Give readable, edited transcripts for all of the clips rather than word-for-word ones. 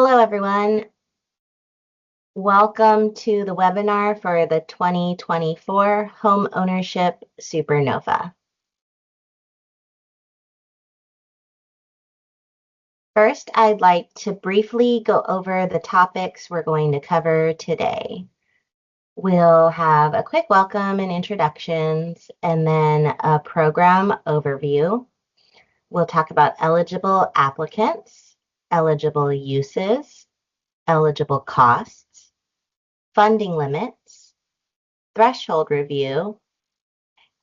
Hello, everyone. Welcome to the webinar for the 2024 Homeownership Super NOFA. First, I'd like to briefly go over the topics we're going to cover today. We'll have a quick welcome and introductions, and then a program overview. We'll talk about eligible applicants, eligible uses, eligible costs, funding limits, threshold review,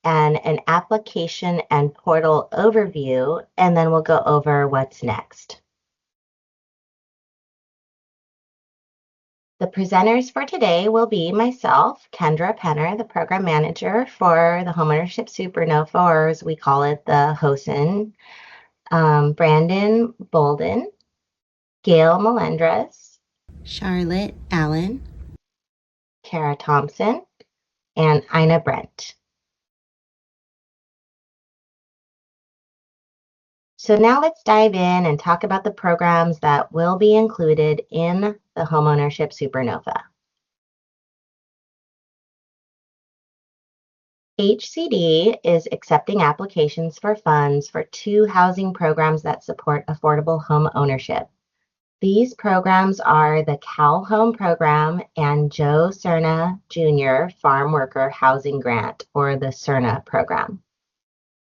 and an application and portal overview, and then we'll go over what's next. The presenters for today will be myself, Kendra Penner, the program manager for the Homeownership Super NOFA, or as we call it, the HOSN, Brandon Bolden, Gail Melendres, Charlotte Allen, Kara Thompson, and Ina Brent. So now let's dive in and talk about the programs that will be included in the Homeownership Super NOFA. HCD is accepting applications for funds for 2 housing programs that support affordable home ownership. These programs are the CalHome program and Joe Serna Jr. Farmworker Housing Grant, or the Serna program.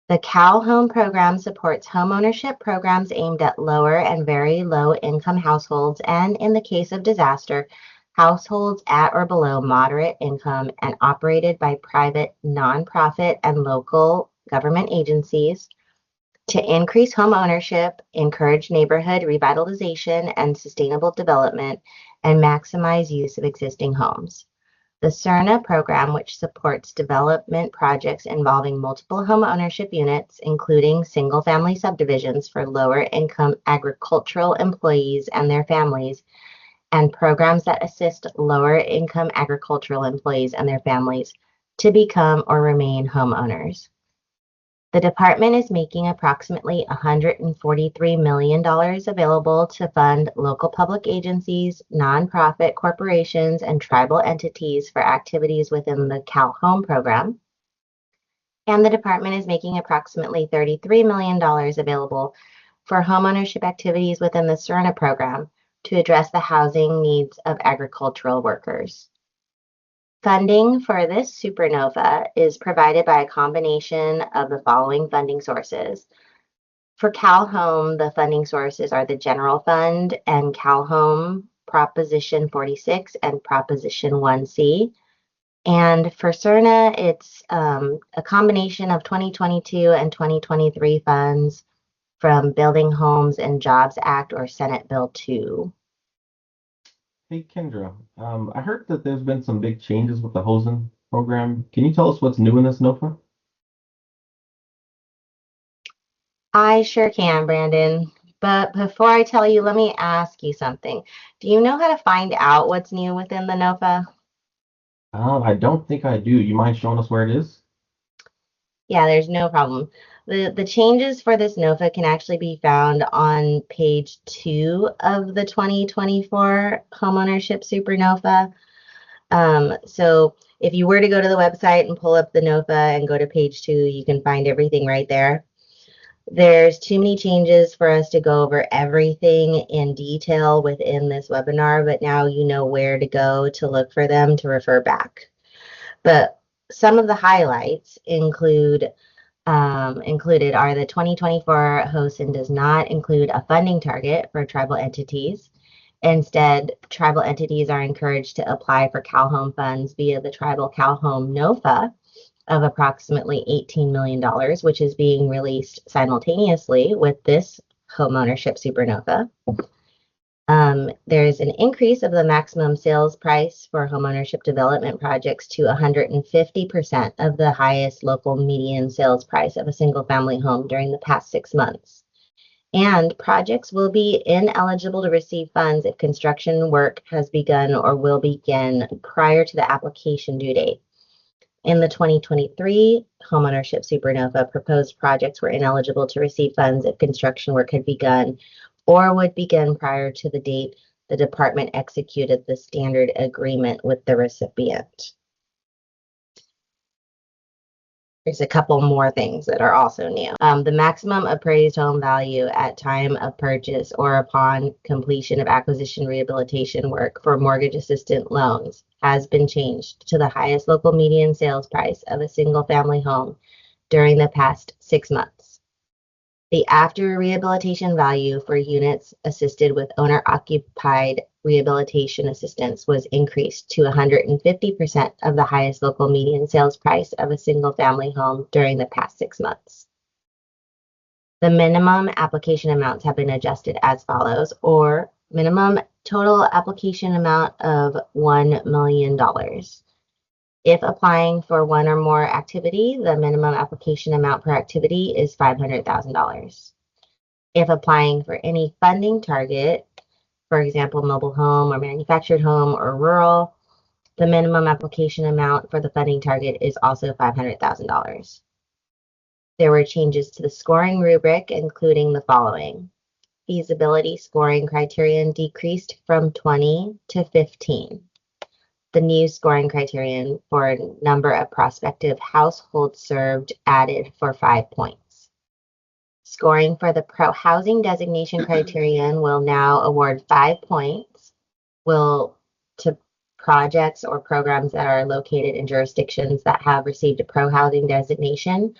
The CalHome program supports homeownership programs aimed at lower and very low-income households, and in the case of disaster, households at or below moderate income, and operated by private, nonprofit, and local government agencies to increase home ownership, encourage neighborhood revitalization and sustainable development, and maximize use of existing homes. The Serna program, which supports development projects involving multiple home ownership units, including single-family subdivisions for lower-income agricultural employees and their families, and programs that assist lower-income agricultural employees and their families to become or remain homeowners. The department is making approximately $143 million available to fund local public agencies, nonprofit corporations, and tribal entities for activities within the CalHome program. And the department is making approximately $33 million available for homeownership activities within the Serna program to address the housing needs of agricultural workers. Funding for this supernova is provided by a combination of the following funding sources. For CalHome, the funding sources are the General Fund and CalHome Proposition 46 and Proposition 1C. And for Serna, it's a combination of 2022 and 2023 funds from Building Homes and Jobs Act, or Senate Bill 2. Hey Kendra, I heard that there's been some big changes with the HOSN program. Can you tell us what's new in this NOFA? I sure can, Brandon. But before I tell you, let me ask you something. Do you know how to find out what's new within the NOFA? I don't think I do. You mind showing us where it is? Yeah, there's no problem. The changes for this NOFA can actually be found on page 2 of the 2024 Homeownership Super NOFA. So if you were to go to the website and pull up the NOFA and go to page 2, you can find everything right there. There's too many changes for us to go over everything in detail within this webinar, but now you know where to go to look for them to refer back. But some of the highlights included are the 2024 HOSN does not include a funding target for tribal entities. Instead, tribal entities are encouraged to apply for CalHome funds via the tribal CalHome NOFA of approximately $18 million, which is being released simultaneously with this Homeownership Super NOFA. There's an increase of the maximum sales price for homeownership development projects to 150% of the highest local median sales price of a single-family home during the past 6 months. And projects will be ineligible to receive funds if construction work has begun or will begin prior to the application due date. In the 2023 Homeownership Super NOFA, proposed projects were ineligible to receive funds if construction work had begun or would begin prior to the date the department executed the standard agreement with the recipient. There's a couple more things that are also new. The maximum appraised home value at time of purchase or upon completion of acquisition rehabilitation work for mortgage assistance loans has been changed to the highest local median sales price of a single-family home during the past 6 months. The after rehabilitation value for units assisted with owner-occupied rehabilitation assistance was increased to 150% of the highest local median sales price of a single-family home during the past 6 months. The minimum application amounts have been adjusted as follows, or minimum total application amount of $1 million. If applying for one or more activity, the minimum application amount per activity is $500,000. If applying for any funding target, for example, mobile home or manufactured home or rural, the minimum application amount for the funding target is also $500,000. There were changes to the scoring rubric, including the following. Feasibility scoring criterion decreased from 20 to 15. The new scoring criterion for number of prospective households served added for 5 points. Scoring for the pro-housing designation criterion will now award 5 points to projects or programs that are located in jurisdictions that have received a pro-housing designation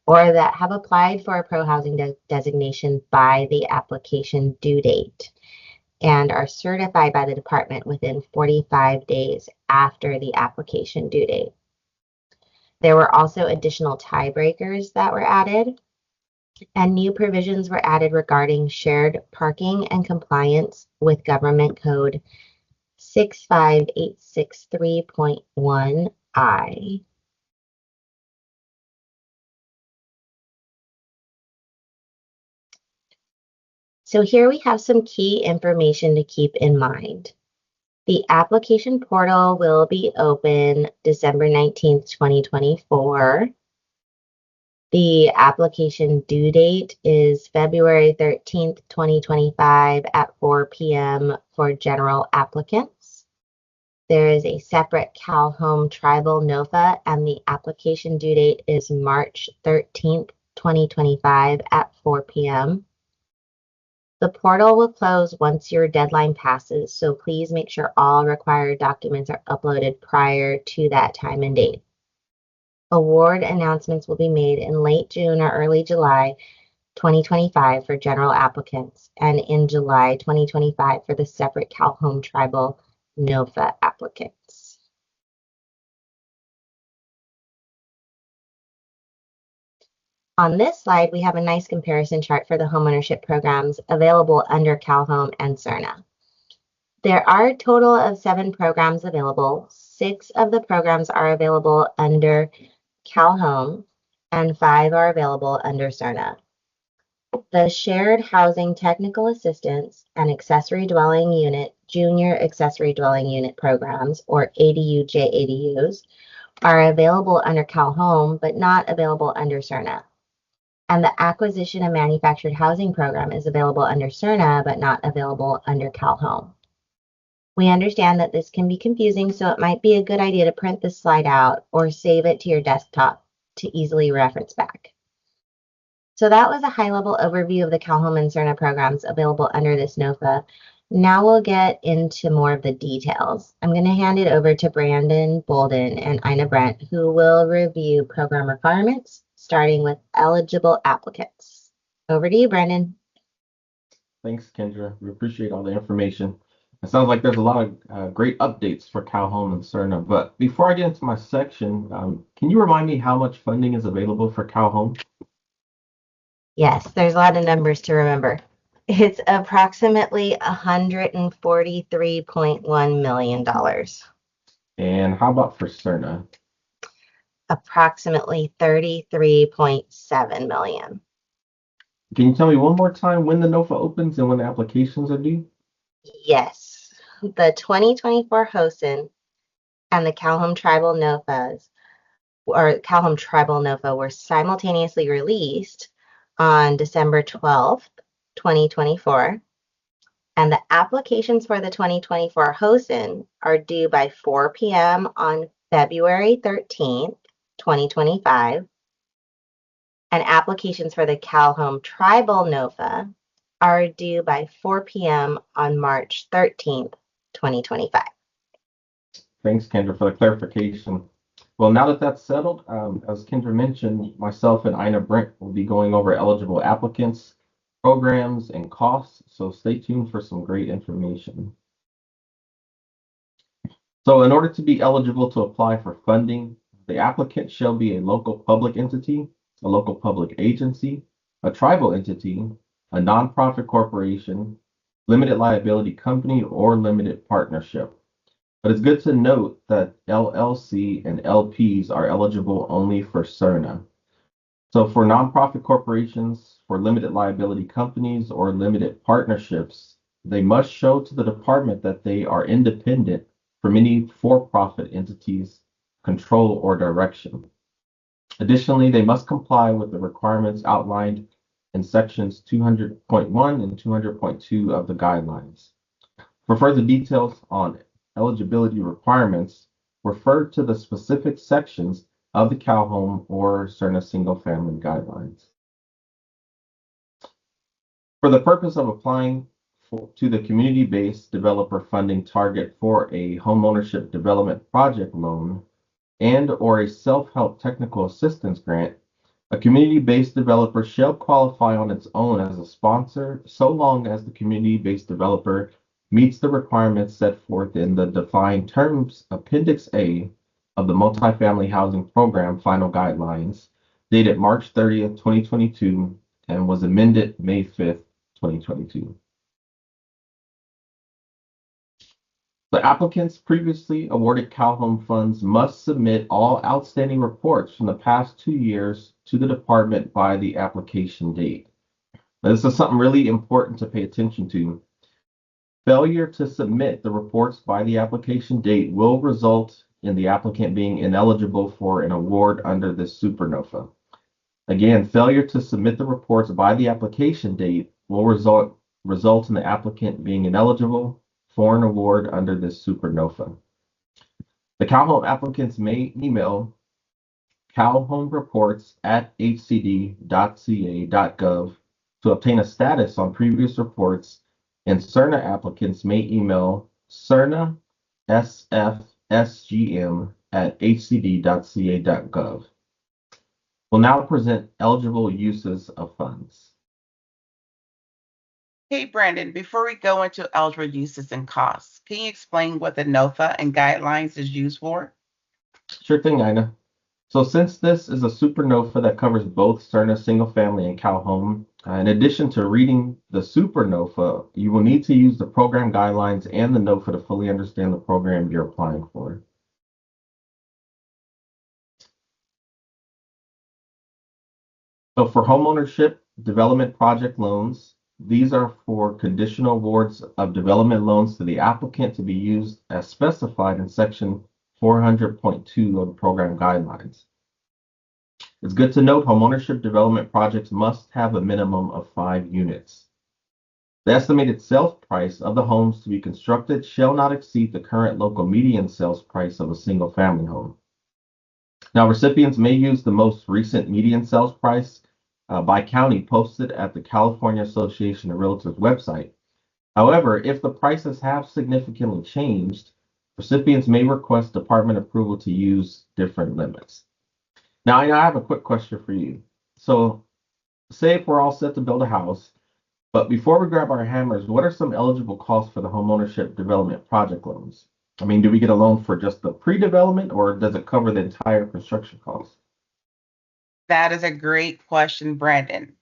or that have applied for a pro-housing designation by the application due date and are certified by the department within 45 days after the application due date. There were also additional tiebreakers that were added, and new provisions were added regarding shared parking and compliance with Government Code 65863.1I. So here we have some key information to keep in mind. The application portal will be open December 19th, 2024. The application due date is February 13th, 2025 at 4 p.m. for general applicants. There is a separate CalHome Tribal NOFA, and the application due date is March 13th, 2025 at 4 p.m. The portal will close once your deadline passes, so please make sure all required documents are uploaded prior to that time and date. Award announcements will be made in late June or early July 2025 for general applicants, and in July 2025 for the separate CalHome Tribal NOFA applicants. On this slide, we have a nice comparison chart for the homeownership programs available under CalHome and Serna. There are a total of 7 programs available. 6 of the programs are available under CalHome, and 5 are available under Serna. The Shared Housing Technical Assistance and Accessory Dwelling Unit, Junior Accessory Dwelling Unit programs, or ADU-JADUs, are available under CalHome, but not available under Serna. And the Acquisition and Manufactured Housing Program is available under Serna, but not available under CalHome. We understand that this can be confusing, so it might be a good idea to print this slide out or save it to your desktop to easily reference back. So that was a high-level overview of the CalHome and Serna programs available under this NOFA. Now we'll get into more of the details. I'm going to hand it over to Brandon Bolden and Ina Brent, who will review program requirements, starting with eligible applicants. Over to you, Brandon. Thanks, Kendra. We appreciate all the information. It sounds like there's a lot of great updates for CalHome and Serna. But before I get into my section, can you remind me how much funding is available for CalHome? Yes, there's a lot of numbers to remember. It's approximately $143.1 million. And how about for Serna? Approximately $33.7 million. Can you tell me one more time when the NOFA opens and when the applications are due? Yes, the 2024 HOSIN and the CalHome Tribal NOFAs, or CalHome Tribal NOFA, were simultaneously released on December 12th, 2024. And the applications for the 2024 HOSIN are due by 4 p.m. on February 13th, 2025. And applications for the CalHome Tribal NOFA are due by 4 p.m. on March 13th, 2025. Thanks, Kendra, for the clarification. Well, now that that's settled, as Kendra mentioned, myself and Ina Brent will be going over eligible applicants, programs, and costs. So stay tuned for some great information. So in order to be eligible to apply for funding, the applicant shall be a local public entity, a local public agency, a tribal entity, a nonprofit corporation, limited liability company, or limited partnership. But it's good to note that LLC and LPs are eligible only for CERNA. So for nonprofit corporations, for limited liability companies, or limited partnerships, they must show to the department that they are independent from any for-profit entities, control, or direction. Additionally, they must comply with the requirements outlined in sections 200.1 and 200.2 of the guidelines. For further details on eligibility requirements, refer to the specific sections of the CalHome or CERNA single-family guidelines. For the purpose of applying to the community-based developer funding target for a homeownership development project loan and or a self-help technical assistance grant, a community-based developer shall qualify on its own as a sponsor so long as the community-based developer meets the requirements set forth in the defined terms Appendix A of the Multifamily Housing Program Final Guidelines, dated March 30th, 2022, and was amended May 5th, 2022. The applicants previously awarded CalHome funds must submit all outstanding reports from the past 2 years to the department by the application date. Now, this is something really important to pay attention to. Failure to submit the reports by the application date will result in the applicant being ineligible for an award under this Super NOFA. Again, failure to submit the reports by the application date will result in the applicant being ineligible for an award under this Super NOFA. The CalHome applicants may email calhomereports@hcd.ca.gov to obtain a status on previous reports, and CERNA applicants may email cernasfsgm@hcd.ca.gov. We'll now present eligible uses of funds. Hey, Brandon, before we go into eligible uses and costs, can you explain what the NOFA and guidelines is used for? Sure thing, Ina. So since this is a Super NOFA that covers both CERNA single family and CalHome, in addition to reading the Super NOFA, you will need to use the program guidelines and the NOFA to fully understand the program you're applying for. So for homeownership development project loans, these are for conditional awards of development loans to the applicant to be used as specified in section 400.2 of the program guidelines. It's good to note homeownership development projects must have a minimum of 5 units. The estimated sales price of the homes to be constructed shall not exceed the current local median sales price of a single family home. Now, recipients may use the most recent median sales price by county posted at the California Association of Realtors website. However, if the prices have significantly changed, recipients may request department approval to use different limits. Now, I have a quick question for you. So, say if we're all set to build a house, but before we grab our hammers, what are some eligible costs for the homeownership development project loans? I mean, do we get a loan for just the pre-development, or does it cover the entire construction cost? That is a great question, Brandon.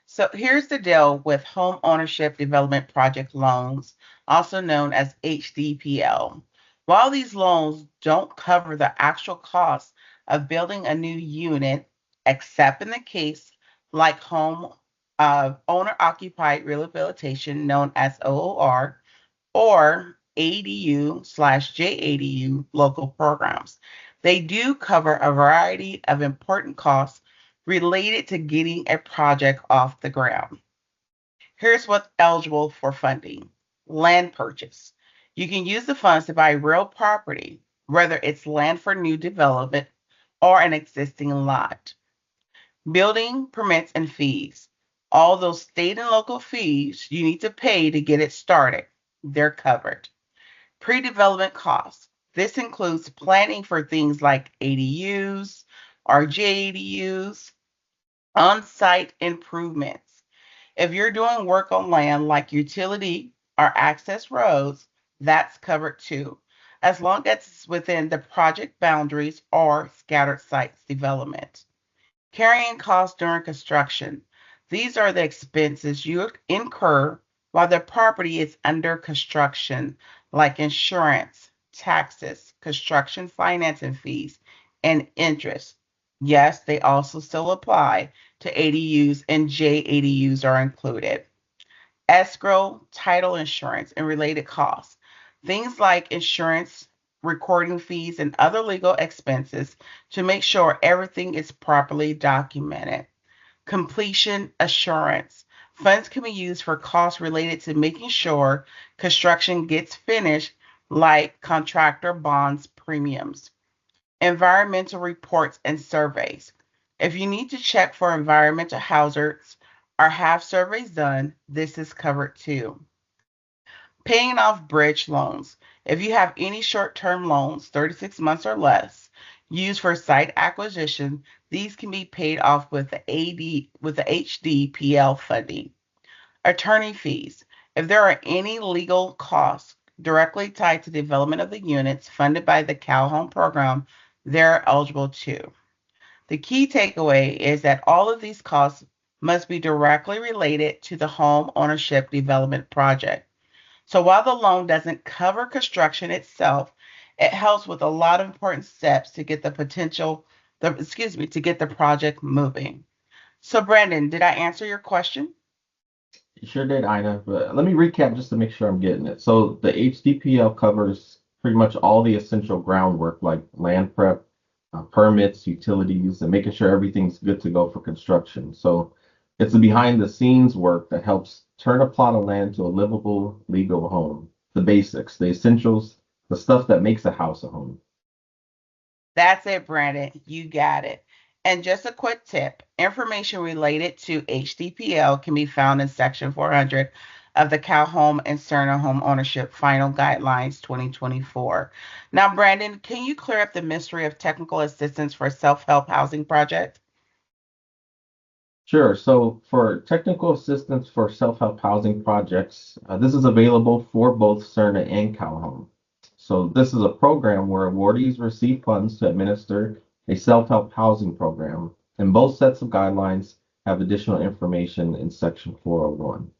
So here's the deal with home ownership development project loans, also known as HDPL. While these loans don't cover the actual cost of building a new unit, except in the case like home owner occupied rehabilitation, known as OOR, or ADU/JADU local programs, they do cover a variety of important costs related to getting a project off the ground. Here's what's eligible for funding. land purchase. You can use the funds to buy real property, whether it's land for new development or an existing lot. Building permits and fees. All those state and local fees you need to pay to get it started, they're covered. Pre-development costs. This includes planning for things like ADUs, RJADUs, on-site improvements. If you're doing work on land like utility or access roads, that's covered too, as long as it's within the project boundaries or scattered sites development. Carrying costs during construction. These are the expenses you incur while the property is under construction, like insurance, taxes, construction financing fees, and interest. Yes, they also still apply to ADUs, and JADUs are included. Escrow, title insurance, and related costs. Things like insurance, recording fees, and other legal expenses to make sure everything is properly documented. Completion assurance. Funds can be used for costs related to making sure construction gets finished, like contractor bonds premiums. Environmental reports and surveys. If you need to check for environmental hazards or have surveys done, this is covered too. Paying off bridge loans. If you have any short-term loans, 36 months or less, used for site acquisition, these can be paid off with the HDPL funding. Attorney fees. If there are any legal costs directly tied to development of the units funded by the CalHome program, they're eligible too. The key takeaway is that all of these costs must be directly related to the home ownership development project. So while the loan doesn't cover construction itself, it helps with a lot of important steps to get to get the project moving. So Brandon, did I answer your question? You sure did, Ina. But let me recap just to make sure I'm getting it. So the HDPL covers pretty much all the essential groundwork like land prep, permits, utilities, and making sure everything's good to go for construction. So it's the behind the scenes work that helps turn a plot of land to a livable, legal home. The basics, the essentials, the stuff that makes a house a home. That's it, Brandon. You got it. And just a quick tip, information related to HDPL can be found in Section 400 of the CalHome and Cerna Home Ownership Final Guidelines 2024. Now, Brandon, can you clear up the mystery of technical assistance for self-help housing project? Sure. So for technical assistance for self-help housing projects, this is available for both Cerna and CalHome. So this is a program where awardees receive funds to administer a self-help housing program, and both sets of guidelines have additional information in Section 401.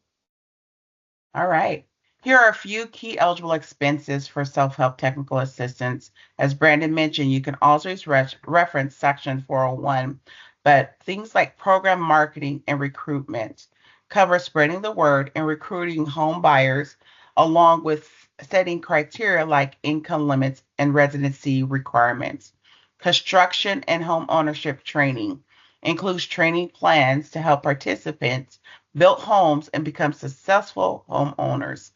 All right. Here are a few key eligible expenses for self-help technical assistance. As Brandon mentioned, you can always reference Section 401, but things like program marketing and recruitment cover spreading the word and recruiting home buyers, along with setting criteria like income limits and residency requirements. Construction and home ownership training includes training plans to help participants build homes and become successful homeowners.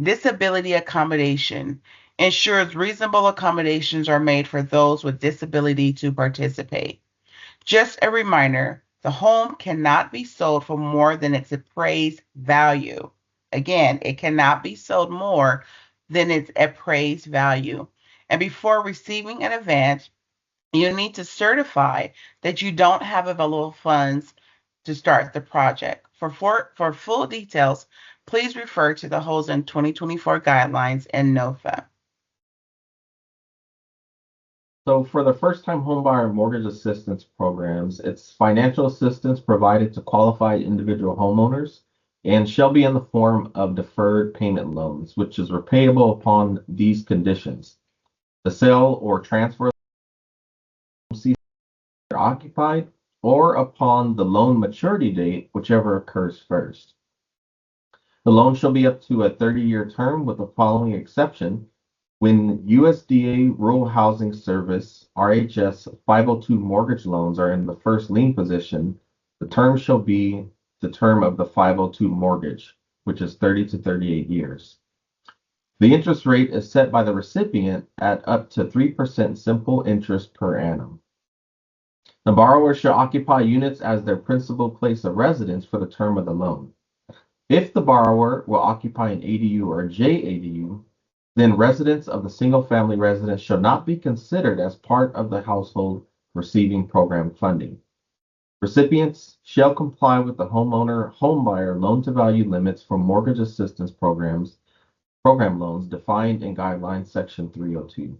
Disability accommodation ensures reasonable accommodations are made for those with disability to participate. Just a reminder, the home cannot be sold for more than its appraised value. Again, it cannot be sold more than its appraised value. And before receiving an advance, you need to certify that you don't have available funds to start the project. For full details, please refer to the HOSN 2024 guidelines and NOFA. So for the first-time homebuyer mortgage assistance programs, it's financial assistance provided to qualified individual homeowners and shall be in the form of deferred payment loans, which is repayable upon these conditions: the sale or transfer of the occupied, or upon the loan maturity date, whichever occurs first. The loan shall be up to a 30-year term with the following exception: when USDA Rural Housing Service RHS 502 mortgage loans are in the first lien position, the term shall be the term of the 502 mortgage, which is 30 to 38 years. The interest rate is set by the recipient at up to 3% simple interest per annum. The borrower shall occupy units as their principal place of residence for the term of the loan. If the borrower will occupy an ADU or a JADU, then residents of the single-family residence shall not be considered as part of the household receiving program funding. Recipients shall comply with the homebuyer loan-to-value limits for mortgage assistance program loans defined in Guidelines Section 302.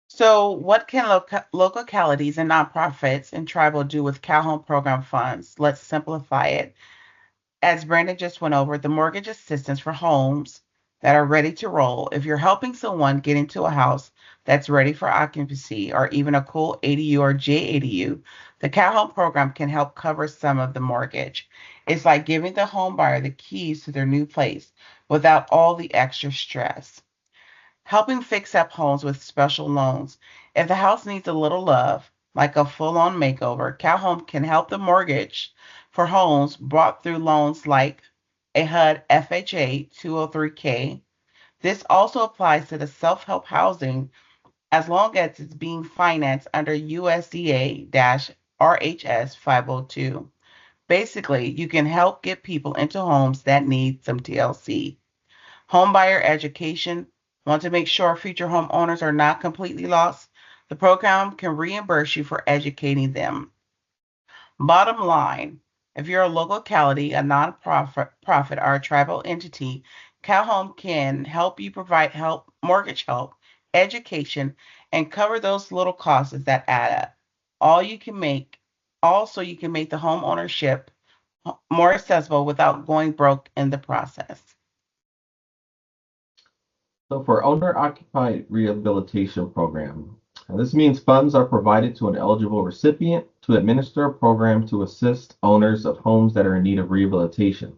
So, what can localities and nonprofits and tribal do with CalHome program funds? Let's simplify it. As Brandon just went over, the mortgage assistance for homes that are ready to roll. If you're helping someone get into a house that's ready for occupancy or even a cool ADU or JADU, the CalHome program can help cover some of the mortgage. It's like giving the home buyer the keys to their new place without all the extra stress. Helping fix up homes with special loans. If the house needs a little love, like a full-on makeover, CalHome can help the mortgage for homes bought through loans like a HUD FHA 203K. This also applies to the self-help housing as long as it's being financed under USDA-RHS 502. Basically, you can help get people into homes that need some TLC. Homebuyer education. Want to make sure future homeowners are not completely lost? The program can reimburse you for educating them. Bottom line, if you're a locality, a nonprofit, or a tribal entity, CalHome can help you provide help, mortgage help, education, and cover those little costs that add up. Also, you can make the home ownership more accessible without going broke in the process. So for owner-occupied rehabilitation program, this means funds are provided to an eligible recipient to administer a program to assist owners of homes that are in need of rehabilitation.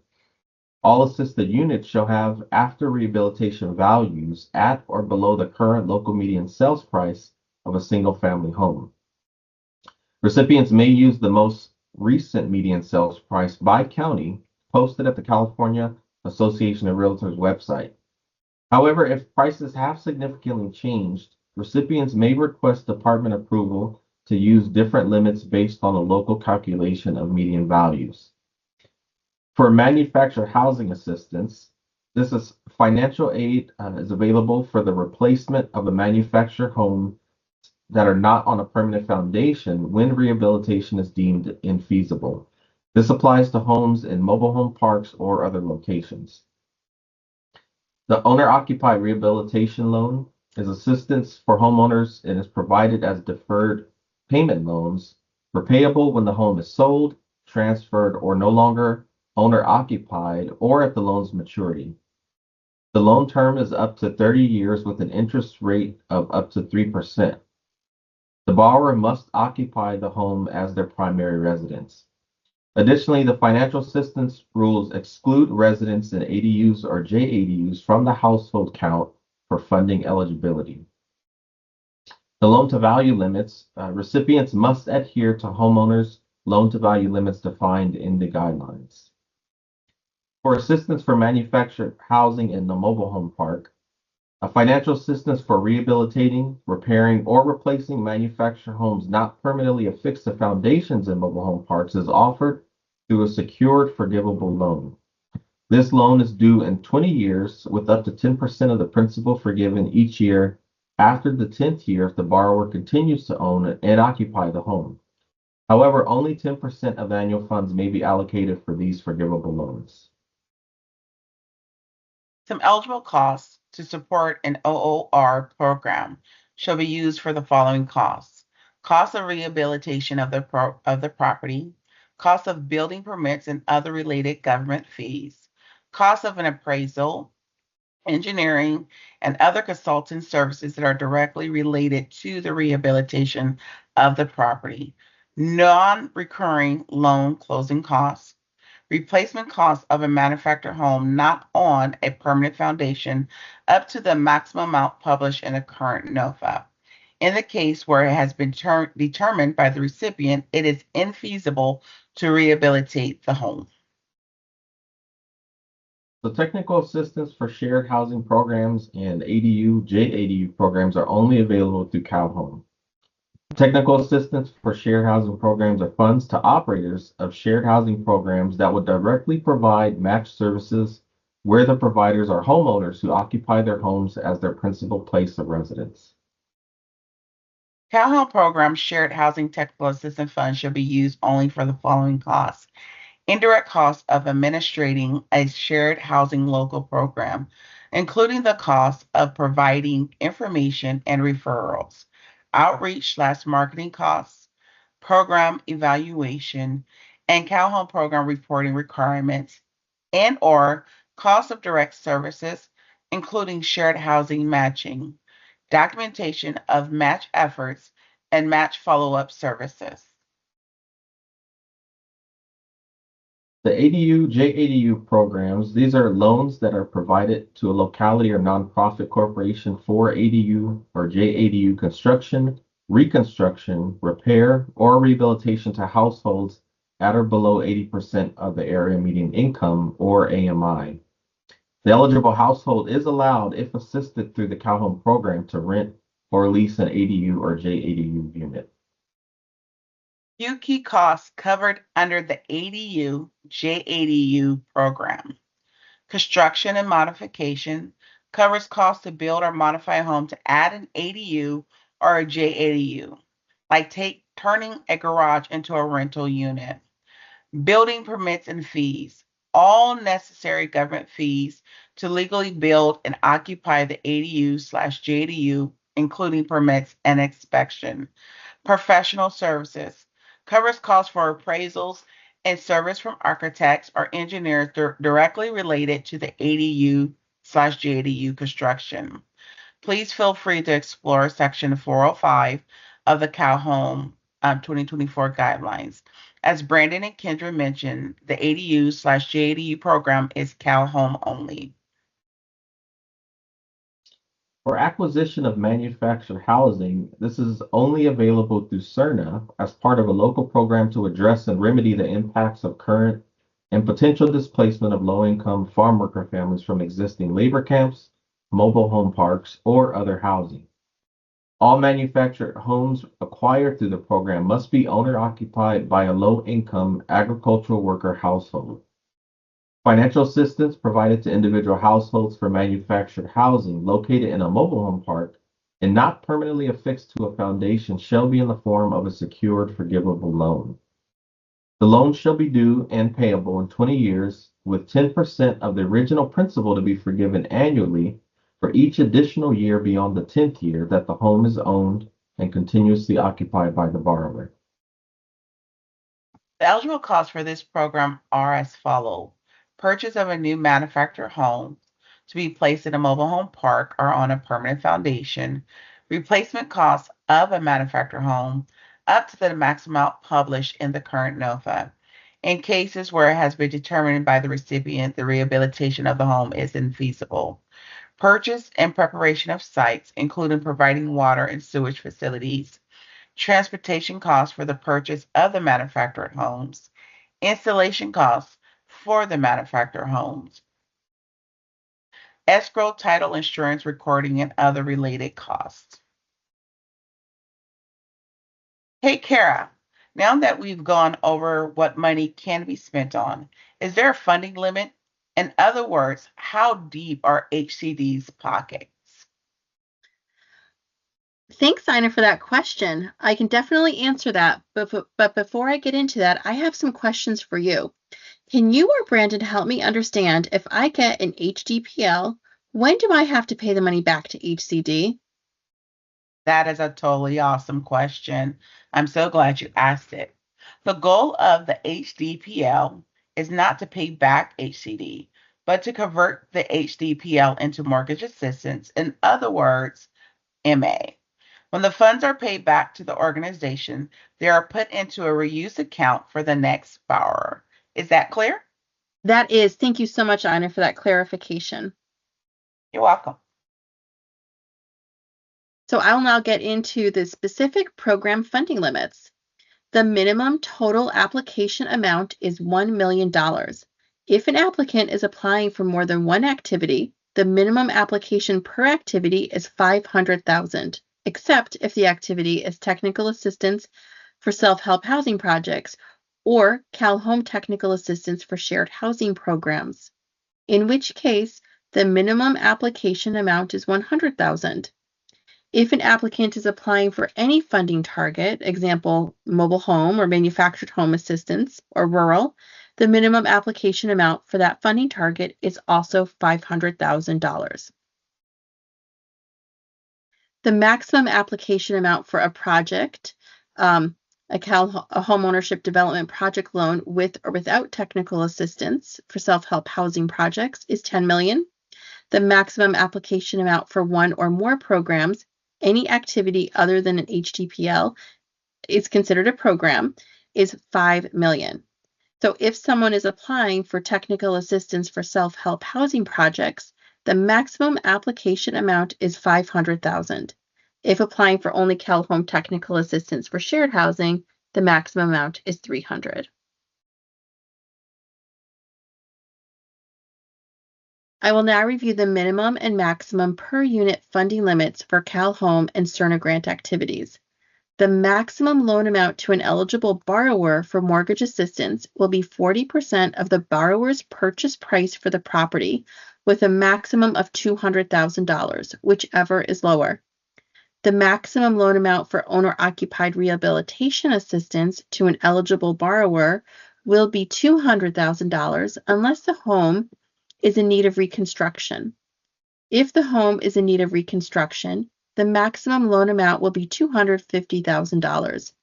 All assisted units shall have after rehabilitation values at or below the current local median sales price of a single-family home. Recipients may use the most recent median sales price by county posted at the California Association of Realtors website. However, if prices have significantly changed, recipients may request department approval to use different limits based on a local calculation of median values. For manufactured housing assistance, this is financial aid is available for the replacement of a manufactured home that are not on a permanent foundation when rehabilitation is deemed infeasible. This applies to homes in mobile home parks or other locations. The owner-occupied rehabilitation loan is assistance for homeowners and is provided as deferred payment loans repayable when the home is sold, transferred, or no longer owner-occupied or at the loan's maturity. The loan term is up to 30 years with an interest rate of up to 3%. The borrower must occupy the home as their primary residence. Additionally, the financial assistance rules exclude residents in ADUs or JADUs from the household count for funding eligibility. The loan-to-value limits, recipients must adhere to homeowners' loan-to-value limits defined in the guidelines. For assistance for manufactured housing in the mobile home park, a financial assistance for rehabilitating, repairing, or replacing manufactured homes not permanently affixed to foundations in mobile home parks is offered through a secured forgivable loan. This loan is due in 20 years with up to 10% of the principal forgiven each year after the 10th year if the borrower continues to own and occupy the home. However, only 10% of annual funds may be allocated for these forgivable loans. Some eligible costs to support an OOR program shall be used for the following costs: cost of rehabilitation of the property, cost of building permits and other related government fees, cost of an appraisal, engineering, and other consulting services that are directly related to the rehabilitation of the property, non-recurring loan closing costs, replacement cost of a manufactured home not on a permanent foundation up to the maximum amount published in a current NOFA. In the case where it has been determined by the recipient it is infeasible to rehabilitate the home. So technical assistance for shared housing programs and ADU, JADU programs are only available through CalHome. Technical assistance for shared housing programs are funds to operators of shared housing programs that would directly provide match services where the providers are homeowners who occupy their homes as their principal place of residence. CalHome program shared housing technical assistance funds should be used only for the following costs. Indirect costs of administrating a shared housing local program, including the cost of providing information and referrals, outreach/marketing costs, program evaluation, and CalHome program reporting requirements, and/or cost of direct services, including shared housing matching, documentation of match efforts, and match follow-up services. The ADU, JADU programs, these are loans that are provided to a locality or nonprofit corporation for ADU or JADU construction, reconstruction, repair, or rehabilitation to households at or below 80% of the area median income or AMI. The eligible household is allowed, if assisted through the CalHome program, to rent or lease an ADU or JADU unit. Few key costs covered under the ADU, JADU program. Construction and modification covers costs to build or modify a home to add an ADU or a JADU, like turning a garage into a rental unit. Building permits and fees, all necessary government fees to legally build and occupy the ADU/JDU, including permits and inspection. Professional services covers costs for appraisals and service from architects or engineers directly related to the ADU/JDU construction. Please feel free to explore Section 405 of the CalHome 2024 guidelines. As Brandon and Kendra mentioned, the ADU/JADU program is CalHome only. For acquisition of manufactured housing, this is only available through Serna as part of a local program to address and remedy the impacts of current and potential displacement of low-income farm worker families from existing labor camps, mobile home parks, or other housing. All manufactured homes acquired through the program must be owner-occupied by a low-income agricultural worker household. Financial assistance provided to individual households for manufactured housing located in a mobile home park and not permanently affixed to a foundation shall be in the form of a secured forgivable loan. The loan shall be due and payable in 20 years, with 10% of the original principal to be forgiven annually for each additional year beyond the 10th year that the home is owned and continuously occupied by the borrower. The eligible costs for this program are as follows. Purchase of a new manufactured home to be placed in a mobile home park or on a permanent foundation. Replacement costs of a manufactured home up to the maximum amount published in the current NOFA. In cases where it has been determined by the recipient the rehabilitation of the home is infeasible. Purchase and preparation of sites, including providing water and sewage facilities. Transportation costs for the purchase of the manufactured homes. Installation costs for the manufactured homes. Escrow, title, insurance, recording, and other related costs. Hey, Kara, now that we've gone over what money can be spent on, is there a funding limit? In other words, how deep are HCD's pockets? Thanks, Ina, for that question. I can definitely answer that, but before I get into that, I have some questions for you. Can you or Brandon help me understand if I get an HDPL, when do I have to pay the money back to HCD? That is a totally awesome question. I'm so glad you asked it. The goal of the HDPL is not to pay back HCD, but to convert the HDPL into mortgage assistance, in other words, MA. When the funds are paid back to the organization, they are put into a reuse account for the next borrower. Is that clear? That is. Thank you so much, Ina, for that clarification. You're welcome. So I'll now get into the specific program funding limits. The minimum total application amount is $1 million. If an applicant is applying for more than one activity, the minimum application per activity is $500,000, except if the activity is technical assistance for self-help housing projects or CalHome technical assistance for shared housing programs, in which case the minimum application amount is $100,000. If an applicant is applying for any funding target, example, mobile home or manufactured home assistance or rural, the minimum application amount for that funding target is also $500,000. The maximum application amount for a project, a homeownership development project loan with or without technical assistance for self-help housing projects is $10 million. The maximum application amount for one or more programs, any activity other than an HDPL is considered a program, is $5 million. So if someone is applying for technical assistance for self-help housing projects, the maximum application amount is $500,000. If applying for only CalHome technical assistance for shared housing, the maximum amount is $300,000. I will now review the minimum and maximum per unit funding limits for CalHome and Serna grant activities. The maximum loan amount to an eligible borrower for mortgage assistance will be 40% of the borrower's purchase price for the property, with a maximum of $200,000, whichever is lower. The maximum loan amount for owner-occupied rehabilitation assistance to an eligible borrower will be $200,000 unless the home is in need of reconstruction. If the home is in need of reconstruction, the maximum loan amount will be $250,000.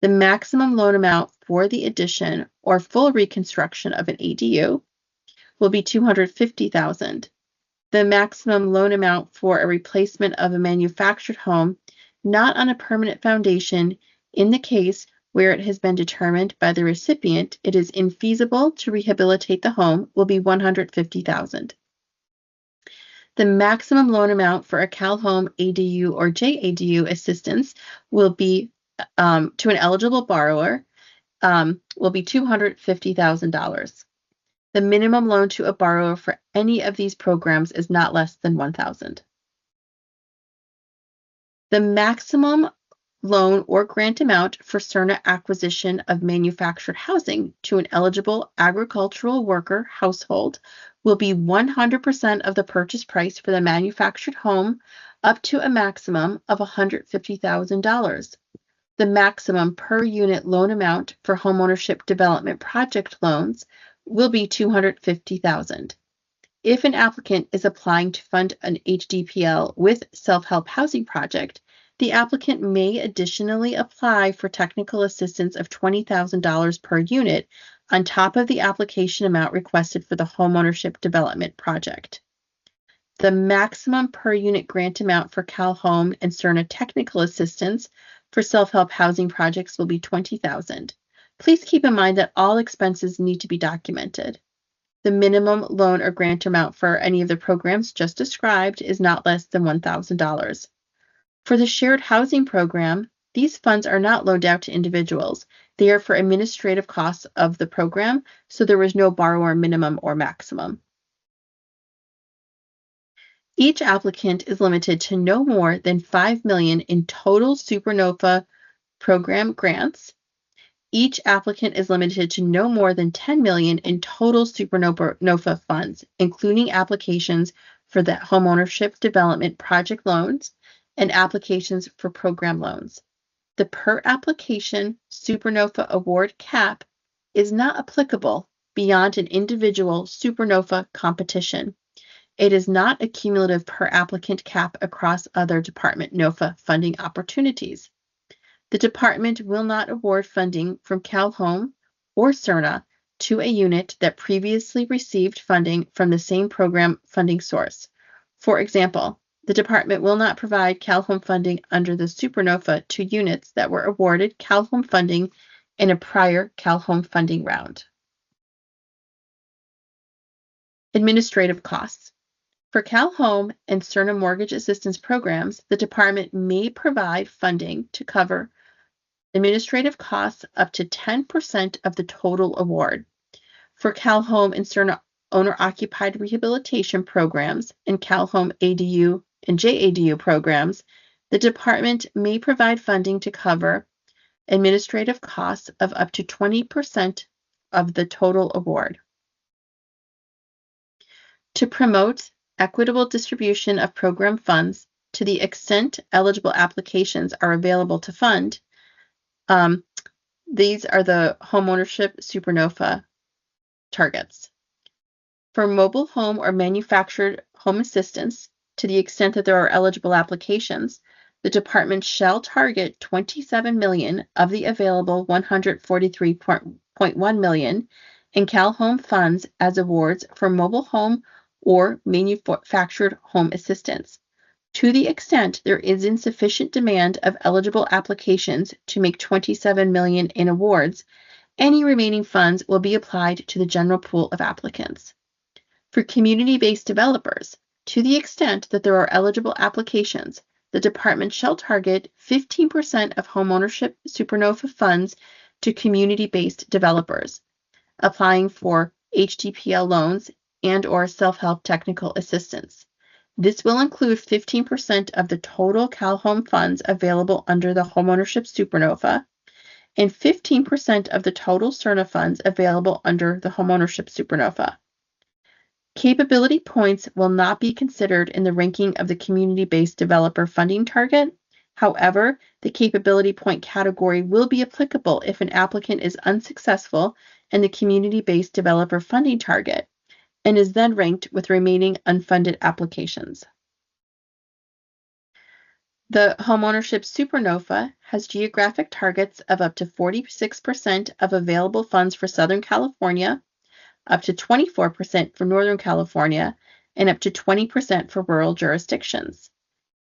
The maximum loan amount for the addition or full reconstruction of an ADU will be $250,000. The maximum loan amount for a replacement of a manufactured home not on a permanent foundation in the case where it has been determined by the recipient it is infeasible to rehabilitate the home will be $150,000. The maximum loan amount for a CalHome ADU or JADU assistance will be to an eligible borrower will be $250,000. The minimum loan to a borrower for any of these programs is not less than $1,000. The maximum loan or grant amount for Serna acquisition of manufactured housing to an eligible agricultural worker household will be 100% of the purchase price for the manufactured home up to a maximum of $150,000. The maximum per unit loan amount for homeownership development project loans will be $250,000. If an applicant is applying to fund an HDPL with self-help housing project, the applicant may additionally apply for technical assistance of $20,000 per unit on top of the application amount requested for the homeownership development project. The maximum per unit grant amount for CalHome and Serna technical assistance for self-help housing projects will be $20,000. Please keep in mind that all expenses need to be documented. The minimum loan or grant amount for any of the programs just described is not less than $1,000. For the shared housing program, these funds are not loaned out to individuals. They are for administrative costs of the program, so there is no borrower minimum or maximum. Each applicant is limited to no more than $5 million in total Super NOFA program grants. Each applicant is limited to no more than $10 million in total Super NOFA funds, including applications for the homeownership development project loans and applications for program loans. The per application Super NOFA award cap is not applicable beyond an individual Super NOFA competition. It is not a cumulative per applicant cap across other department NOFA funding opportunities. The department will not award funding from CalHome or Serna to a unit that previously received funding from the same program funding source. For example, the department will not provide CalHome funding under the Super NOFA to units that were awarded CalHome funding in a prior CalHome funding round. Administrative costs. For CalHome and Serna mortgage assistance programs, the department may provide funding to cover administrative costs up to 10% of the total award. For CalHome and Serna owner-occupied rehabilitation programs and CalHome ADU and JADU programs, the department may provide funding to cover administrative costs of up to 20% of the total award. To promote equitable distribution of program funds to the extent eligible applications are available to fund, these are the Homeownership Super NOFA targets. For mobile home or manufactured home assistance, to the extent that there are eligible applications, the department shall target $27 million of the available $143.1 million in CalHome funds as awards for mobile home or manufactured home assistance. To the extent there is insufficient demand of eligible applications to make $27 million in awards, any remaining funds will be applied to the general pool of applicants. For community-based developers, to the extent that there are eligible applications, the department shall target 15% of Homeownership Super NOFA funds to community-based developers applying for HDPL loans and/or self-help technical assistance. This will include 15% of the total CalHome funds available under the Homeownership Super NOFA and 15% of the total Serna funds available under the Homeownership Super NOFA. Capability points will not be considered in the ranking of the community-based developer funding target. However, the capability point category will be applicable if an applicant is unsuccessful in the community-based developer funding target and is then ranked with remaining unfunded applications. The Homeownership Super NOFA has geographic targets of up to 46% of available funds for Southern California, up to 24% for Northern California, and up to 20% for rural jurisdictions.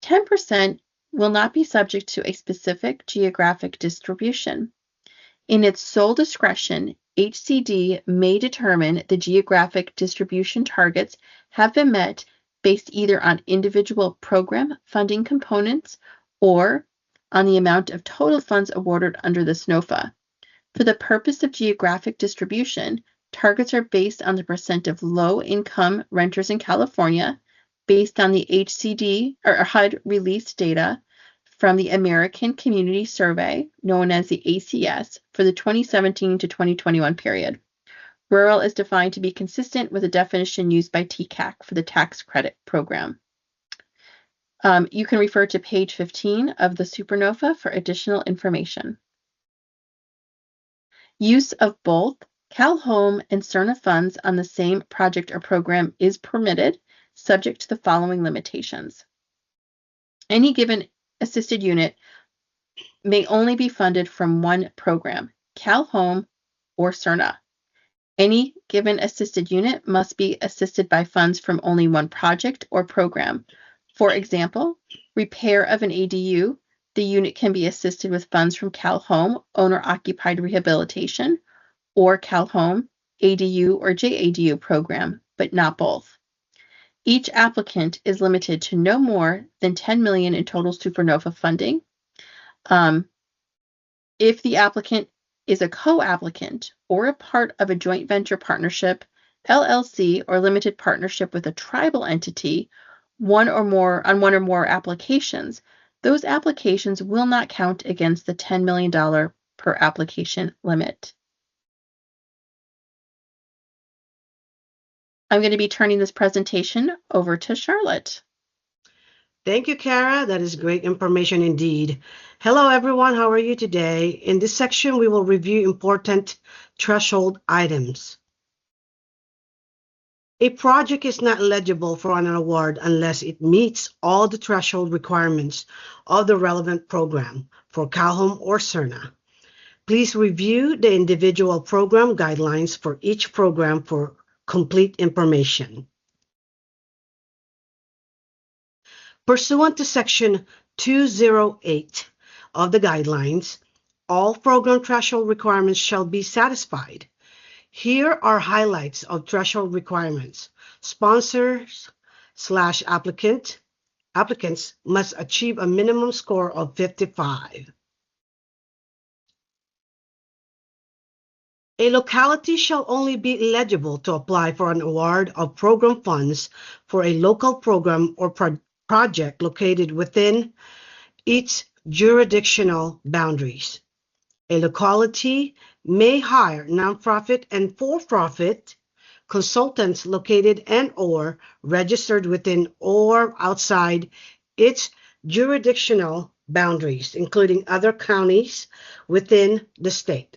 10% will not be subject to a specific geographic distribution. In its sole discretion, HCD may determine the geographic distribution targets have been met based either on individual program funding components or on the amount of total funds awarded under the SNOFA. For the purpose of geographic distribution, targets are based on the percent of low-income renters in California, based on the HCD or HUD released data from the American Community Survey, known as the ACS, for the 2017 to 2021 period. Rural is defined to be consistent with the definition used by TCAC for the tax credit program. You can refer to page 15 of the Super NOFA for additional information. Use of both CalHome and Serna funds on the same project or program is permitted, subject to the following limitations. Any given assisted unit may only be funded from one program, CalHome or Serna. Any given assisted unit must be assisted by funds from only one project or program. For example, repair of an ADU, the unit can be assisted with funds from CalHome owner-occupied rehabilitation or CalHome ADU or JADU program, but not both. Each applicant is limited to no more than $10 million in total Super NOFA funding. If the applicant is a co-applicant or a part of a joint venture partnership, LLC, or limited partnership with a tribal entity, one or more applications, those applications will not count against the $10 million per application limit. I'm going to be turning this presentation over to Charlotte. Thank you, Kara. That is great information indeed. Hello, everyone. How are you today? In this section, we will review important threshold items. A project is not eligible for an award unless it meets all the threshold requirements of the relevant program for CalHome or Serna. Please review the individual program guidelines for each program for complete information. Pursuant to Section 208 of the guidelines, all program threshold requirements shall be satisfied. Here are highlights of threshold requirements. Sponsors/applicants must achieve a minimum score of 55. A locality shall only be eligible to apply for an award of program funds for a local program or project located within its jurisdictional boundaries. A locality may hire nonprofit and for-profit consultants located and/or registered within or outside its jurisdictional boundaries, including other counties within the state.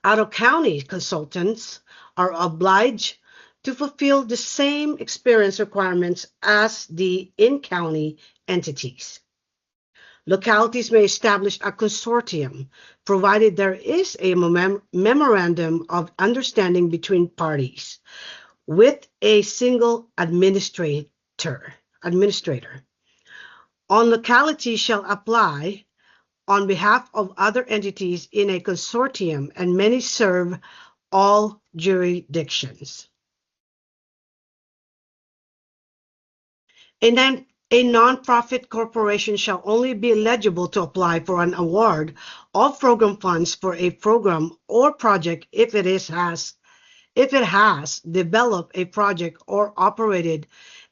Out-of-county consultants are obliged to fulfill the same experience requirements as the in-county entities. Localities may establish a consortium, provided there is a memorandum of understanding between parties, with a single administrator. On locality shall apply on behalf of other entities in a consortium, and many serve all jurisdictions. A nonprofit corporation shall only be eligible to apply for an award of program funds for a program or project if it has developed a project or operated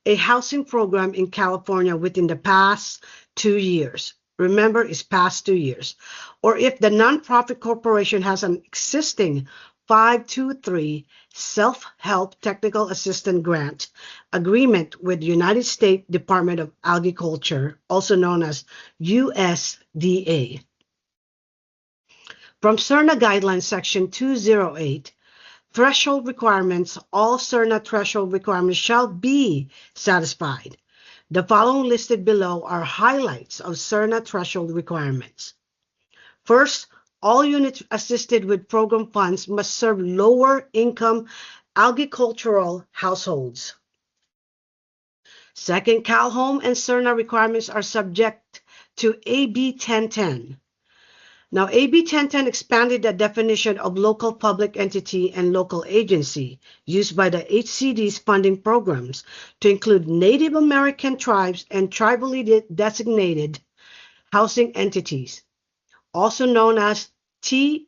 a housing program in California within the past 2 years. Remember, it's past 2 years. Or if the nonprofit corporation has an existing 523 self-help technical assistance grant agreement with the United States Department of Agriculture, also known as USDA. From CERNA Guidelines Section 208, threshold requirements, all CERNA threshold requirements shall be satisfied. The following listed below are highlights of CERNA threshold requirements. First, all units assisted with program funds must serve lower income agricultural households. Second, CalHome and CERNA requirements are subject to AB 1010. Now, AB 1010 expanded the definition of local public entity and local agency used by the HCD's funding programs to include Native American tribes and tribally designated housing entities, also known as TDHES.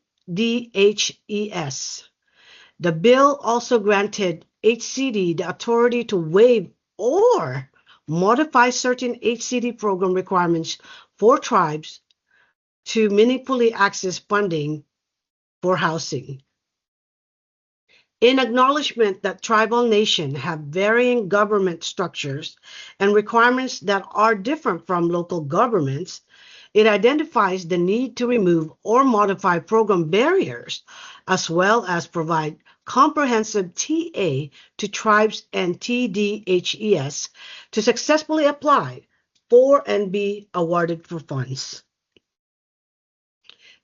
The bill also granted HCD the authority to waive or modify certain HCD program requirements for tribes to meaningfully access funding for housing. In acknowledgement that tribal nations have varying government structures and requirements that are different from local governments, it identifies the need to remove or modify program barriers, as well as provide comprehensive TA to tribes and TDHES to successfully apply for and be awarded for funds.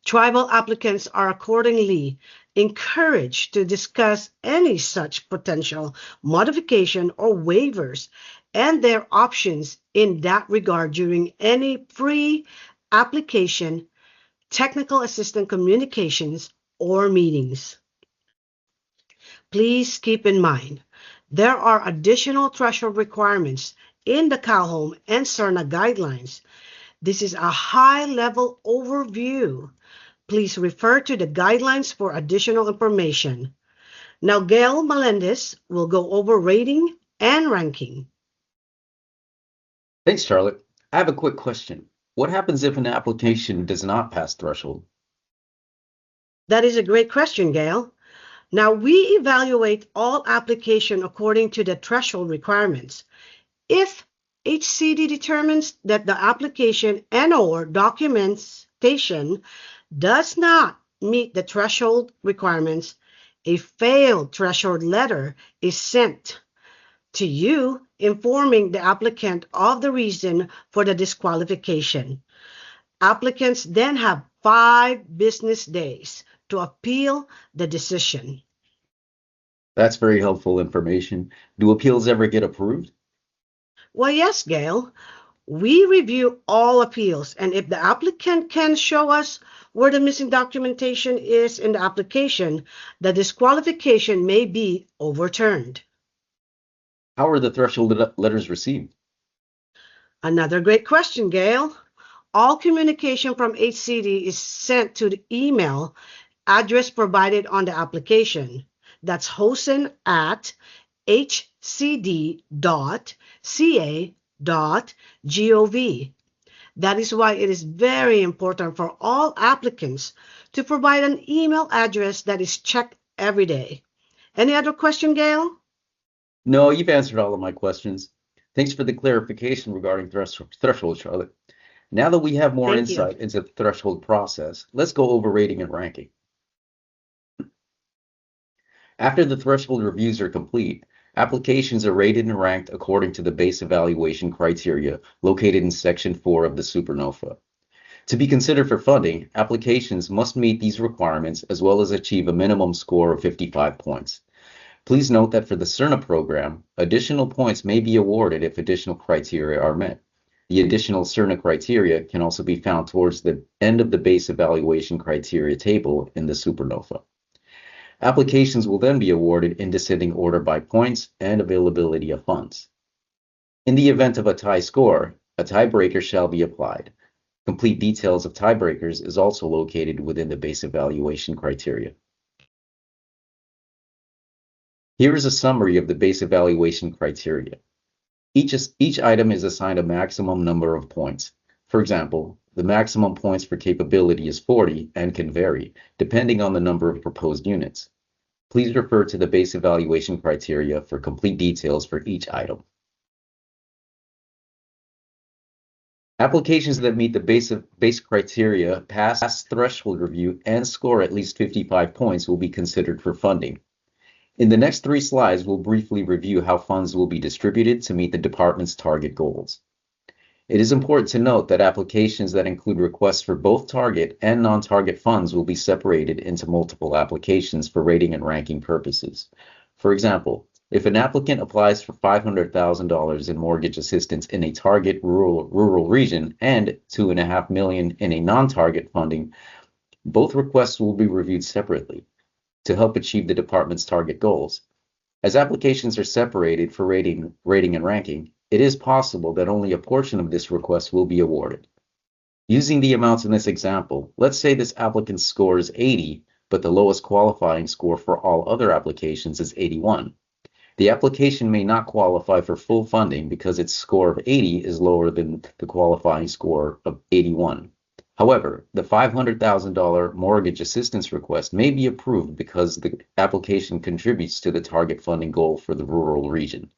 Tribal applicants are accordingly encouraged to discuss any such potential modification or waivers and their options in that regard during any pre-application technical assistance communications or meetings. Please keep in mind, there are additional threshold requirements in the CalHome and CERNA guidelines. This is a high-level overview. Please refer to the guidelines for additional information. Now, Gail Melendez will go over rating and ranking. Thanks, Charlotte. I have a quick question. What happens if an application does not pass threshold? That is a great question, Gail. Now, we evaluate all applications according to the threshold requirements. If HCD determines that the application and/or documentation does not meet the threshold requirements, a failed threshold letter is sent to you informing the applicant of the reason for the disqualification. Applicants then have 5 business days to appeal the decision. That's very helpful information. Do appeals ever get approved? Well, yes, Gail. We review all appeals, and if the applicant can show us where the missing documentation is in the application, the disqualification may be overturned. How are the threshold letters received? Another great question, Gail. All communication from HCD is sent to the email address provided on the application. That's hosen@hcd.ca.gov. That is why it is very important for all applicants to provide an email address that is checked every day. Any other question, Gail? No, you've answered all of my questions. Thanks for the clarification regarding threshold, Charlotte. Now that we have more Thank you. insight into the threshold process, let's go over rating and ranking. After the threshold reviews are complete, applications are rated and ranked according to the base evaluation criteria located in Section 4 of the Super NOFA. To be considered for funding, applications must meet these requirements as well as achieve a minimum score of 55 points. Please note that for the Serna program, additional points may be awarded if additional criteria are met. The additional Serna criteria can also be found towards the end of the base evaluation criteria table in the Super NOFA. Applications will then be awarded in descending order by points and availability of funds. In the event of a tie score, a tiebreaker shall be applied. Complete details of tiebreakers is also located within the base evaluation criteria. Here is a summary of the base evaluation criteria. Each item is assigned a maximum number of points. For example, the maximum points for capability is 40 and can vary, depending on the number of proposed units. Please refer to the base evaluation criteria for complete details for each item. Applications that meet the base criteria, pass threshold review, and score at least 55 points will be considered for funding. In the next 3 slides, we'll briefly review how funds will be distributed to meet the department's target goals. It is important to note that applications that include requests for both target and non-target funds will be separated into multiple applications for rating and ranking purposes. For example, if an applicant applies for $500,000 in mortgage assistance in a target rural region and $2.5 million in a non-target funding, both requests will be reviewed separately to help achieve the department's target goals. As applications are separated for rating and ranking, it is possible that only a portion of this request will be awarded. Using the amounts in this example, let's say this applicant's score is 80, but the lowest qualifying score for all other applications is 81. The application may not qualify for full funding because its score of 80 is lower than the qualifying score of 81. However, the $500,000 mortgage assistance request may be approved because the application contributes to the target funding goal for the rural region.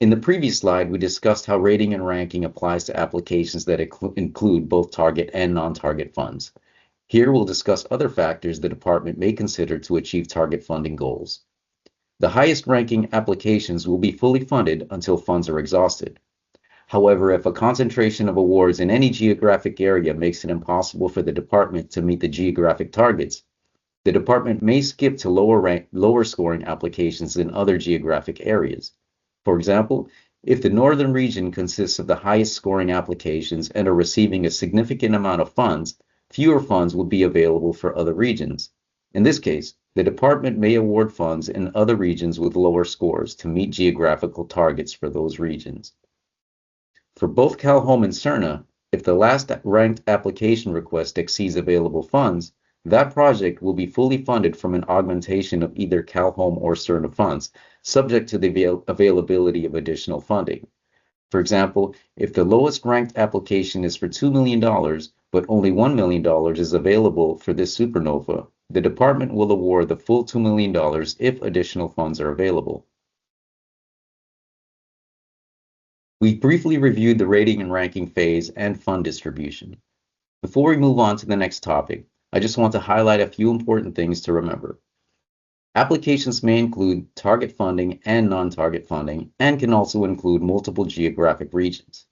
In the previous slide, we discussed how rating and ranking applies to applications that include both target and non-target funds. Here we'll discuss other factors the department may consider to achieve target funding goals. The highest ranking applications will be fully funded until funds are exhausted. However, if a concentration of awards in any geographic area makes it impossible for the department to meet the geographic targets, the department may skip to lower scoring applications in other geographic areas. For example, if the northern region consists of the highest scoring applications and are receiving a significant amount of funds, fewer funds will be available for other regions. In this case, the department may award funds in other regions with lower scores to meet geographical targets for those regions. For both CalHome and Serna, if the last ranked application request exceeds available funds, that project will be fully funded from an augmentation of either CalHome or Serna funds, subject to the availability of additional funding. For example, if the lowest ranked application is for $2 million, but only $1 million is available for this Super NOFA, the department will award the full $2 million if additional funds are available. We briefly reviewed the rating and ranking phase and fund distribution. Before we move on to the next topic, I just want to highlight a few important things to remember. Applications may include target funding and non-target funding, and can also include multiple geographic regions.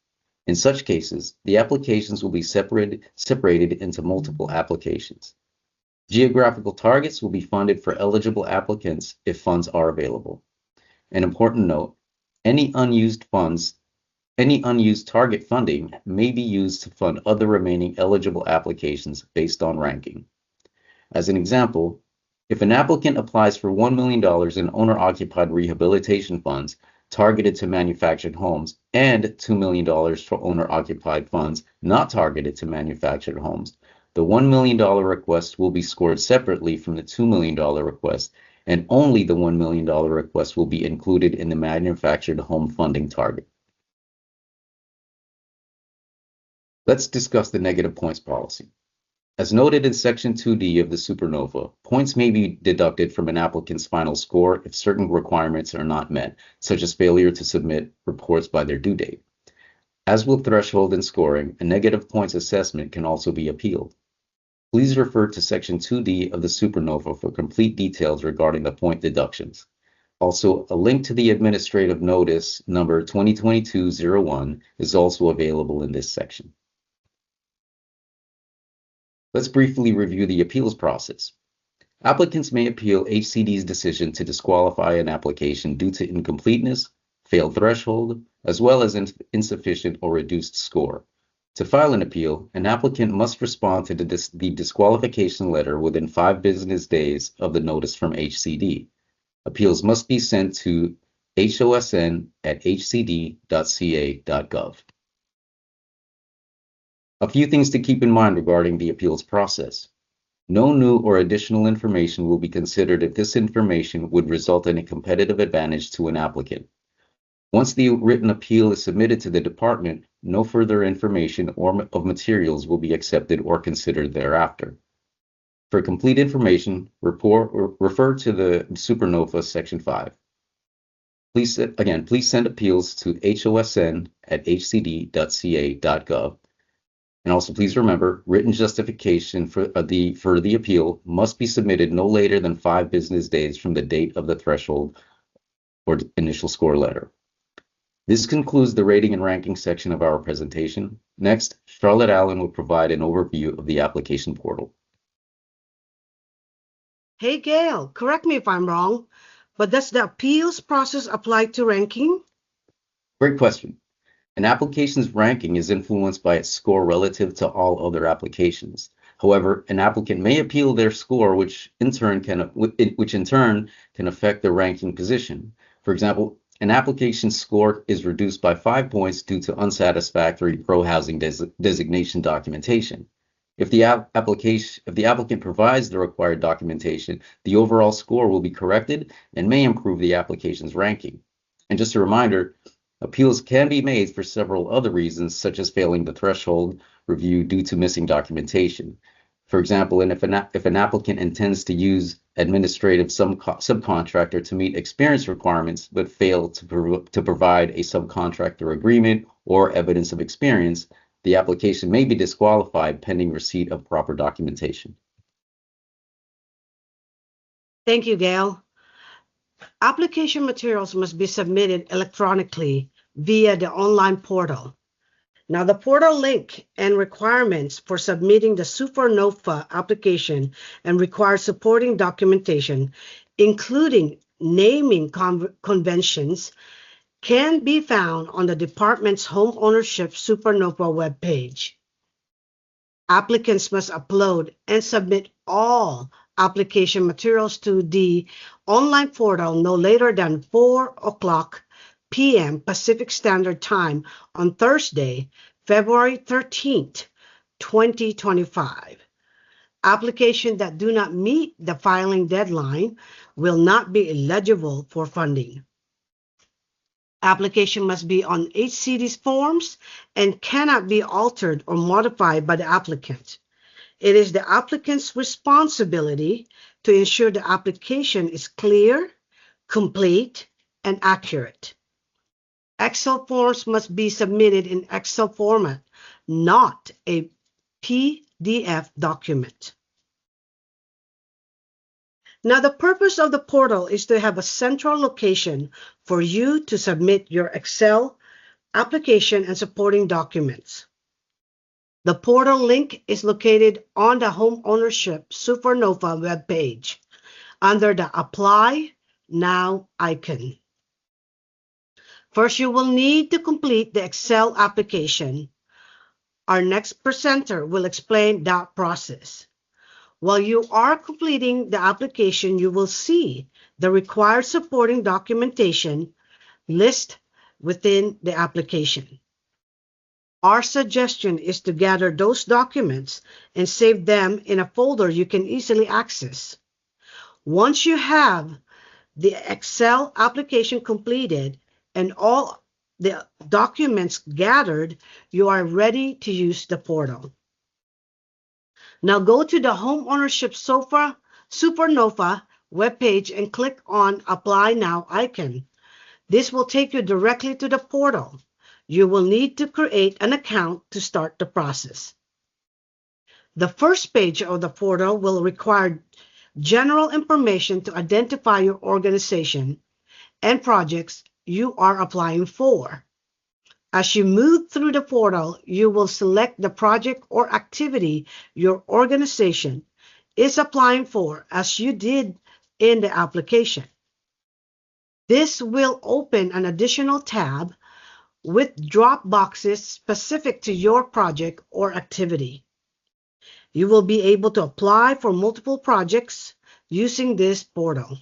In such cases, the applications will be separated into multiple applications. Geographical targets will be funded for eligible applicants if funds are available. An important note, any unused target funding may be used to fund other remaining eligible applications based on ranking. As an example, if an applicant applies for $1 million in owner-occupied rehabilitation funds targeted to manufactured homes and $2 million for owner-occupied funds not targeted to manufactured homes, The $1 million request will be scored separately from the $2 million request, and only the $1 million request will be included in the manufactured home funding target. Let's discuss the negative points policy. As noted in Section 2D of the Super NOFA, points may be deducted from an applicant's final score if certain requirements are not met, such as failure to submit reports by their due date. As with threshold and scoring, a negative points assessment can also be appealed. Please refer to Section 2D of the Super NOFA for complete details regarding the point deductions. Also, a link to the administrative notice number 2022-01 is also available in this section. Let's briefly review the appeals process. Applicants may appeal HCD's decision to disqualify an application due to incompleteness, failed threshold, as well as insufficient or reduced score. To file an appeal, an applicant must respond to the disqualification letter within 5 business days of the notice from HCD. Appeals must be sent to hosn@hcd.ca.gov. A few things to keep in mind regarding the appeals process. No new or additional information will be considered if this information would result in a competitive advantage to an applicant. Once the written appeal is submitted to the department, no further information or of materials will be accepted or considered thereafter. For complete information, refer to the Super NOFA Section 5. Please send appeals to hosn@hcd.ca.gov. And also please remember, written justification for the appeal must be submitted no later than 5 business days from the date of the threshold or initial score letter. This concludes the rating and ranking section of our presentation. Next, Charlotte Allen will provide an overview of the application portal. Hey, Gail, correct me if I'm wrong, but does the appeals process apply to ranking? Great question. An application's ranking is influenced by its score relative to all other applications. However, an applicant may appeal their score, which in turn can affect their ranking position. For example, an application's score is reduced by 5 points due to unsatisfactory pro-housing designation documentation. If the applicant provides the required documentation, the overall score will be corrected and may improve the application's ranking. And just a reminder, appeals can be made for several other reasons, such as failing the threshold review due to missing documentation. For example, if an applicant intends to use administrative subcontractor to meet experience requirements, but fail to provide a subcontractor agreement or evidence of experience, the application may be disqualified pending receipt of proper documentation. Thank you, Gail. Application materials must be submitted electronically via the online portal. Now, the portal link and requirements for submitting the Super NOFA application and required supporting documentation, including naming conventions, can be found on the department's Homeownership Super NOFA webpage. Applicants must upload and submit all application materials to the online portal no later than 4:00 p.m. Pacific Standard Time on Thursday, February 13th, 2025. Applications that do not meet the filing deadline will not be eligible for funding. Application must be on HCD's forms and cannot be altered or modified by the applicant. It is the applicant's responsibility to ensure the application is clear, complete, and accurate. Excel forms must be submitted in Excel format, not a PDF document. Now, the purpose of the portal is to have a central location for you to submit your Excel application and supporting documents. The portal link is located on the Homeownership Super NOFA webpage under the Apply Now icon. First, you will need to complete the Excel application. Our next presenter will explain that process. While you are completing the application, you will see the required supporting documentation list within the application. Our suggestion is to gather those documents and save them in a folder you can easily access. Once you have the Excel application completed and all the documents gathered, you are ready to use the portal. Now go to the Homeownership Super NOFA webpage and click on Apply Now icon. This will take you directly to the portal. You will need to create an account to start the process. The first page of the portal will require general information to identify your organization and projects you are applying for. As you move through the portal, you will select the project or activity your organization is applying for as you did in the application. This will open an additional tab with drop boxes specific to your project or activity. You will be able to apply for multiple projects using this portal.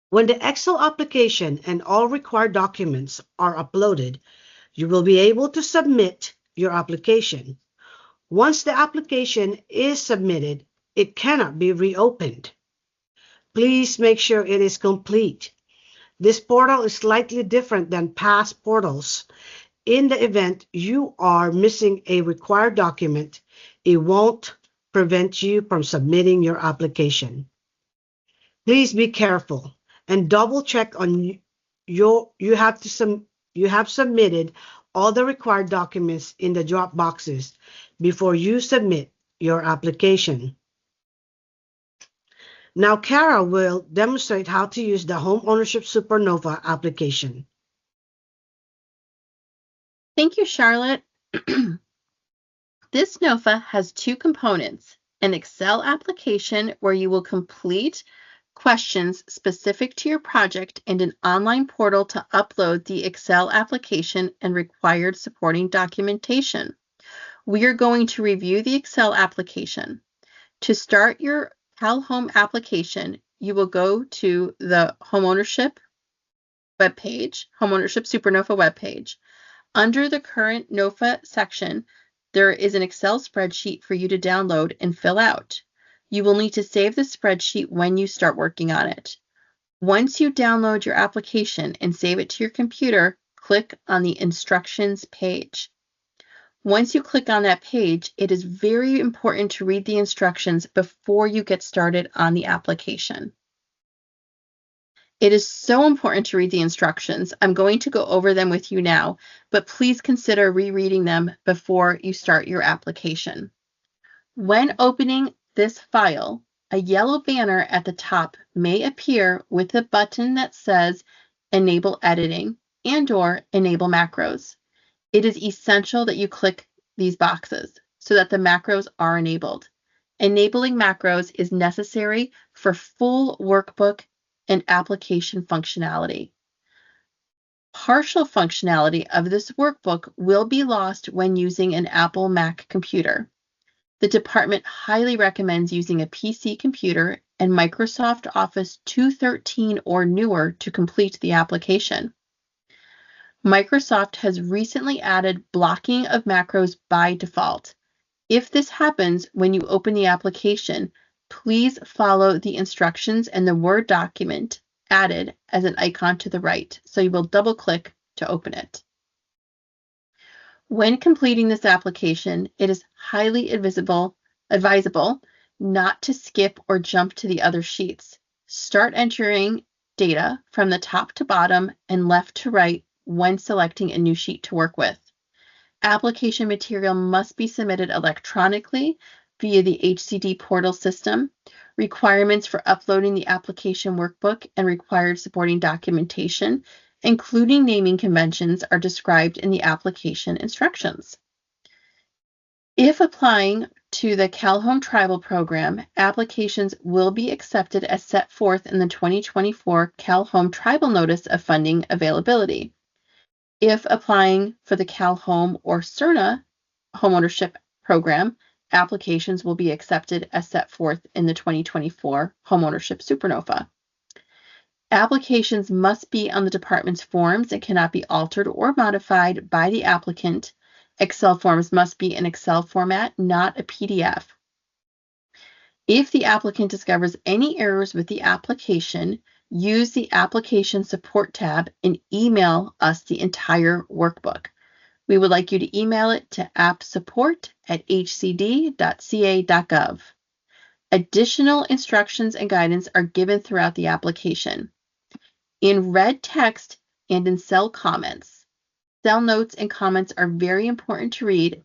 When the Excel application and all required documents are uploaded, you will be able to submit your application. Once the application is submitted, it cannot be reopened. Please make sure it is complete. This portal is slightly different than past portals. In the event you are missing a required document, it won't prevent you from submitting your application. Please be careful and double check on you have submitted all the required documents in the drop boxes before you submit your application. Now, Kara will demonstrate how to use the Homeownership Super NOFA application. Thank you, Charlotte. This NOFA has two components, an Excel application where you will complete questions specific to your project and an online portal to upload the Excel application and required supporting documentation. We are going to review the Excel application. To start your CalHome application, you will go to the Homeownership webpage, Homeownership Super NOFA webpage. Under the current NOFA section, there is an Excel spreadsheet for you to download and fill out. You will need to save the spreadsheet when you start working on it. Once you download your application and save it to your computer, click on the instructions page. Once you click on that page, it is very important to read the instructions before you get started on the application. It is so important to read the instructions. I'm going to go over them with you now, but please consider rereading them before you start your application. When opening this file, a yellow banner at the top may appear with a button that says Enable Editing and/or Enable Macros. It is essential that you click these boxes so that the macros are enabled. Enabling macros is necessary for full workbook and application functionality. Partial functionality of this workbook will be lost when using an Apple Mac computer. The department highly recommends using a PC computer and Microsoft Office 2.13 or newer to complete the application. Microsoft has recently added blocking of macros by default. If this happens when you open the application, please follow the instructions and the Word document added as an icon to the right, so you will double-click to open it. When completing this application, it is highly advisable not to skip or jump to the other sheets. Start entering data from the top to bottom and left to right when selecting a new sheet to work with. Application material must be submitted electronically via the HCD portal system. Requirements for uploading the application workbook and required supporting documentation, including naming conventions, are described in the application instructions. If applying to the CalHome Tribal Program, applications will be accepted as set forth in the 2024 CalHome Tribal Notice of Funding Availability. If applying for the CalHome or Serna Homeownership Program, applications will be accepted as set forth in the 2024 Homeownership Super NOFA. Applications must be on the department's forms and cannot be altered or modified by the applicant. Excel forms must be in Excel format, not a PDF. If the applicant discovers any errors with the application, use the Application Support tab and email us the entire workbook. We would like you to email it to appsupport@hcd.ca.gov. Additional instructions and guidance are given throughout the application. In red text and in cell comments. Cell notes and comments are very important to read,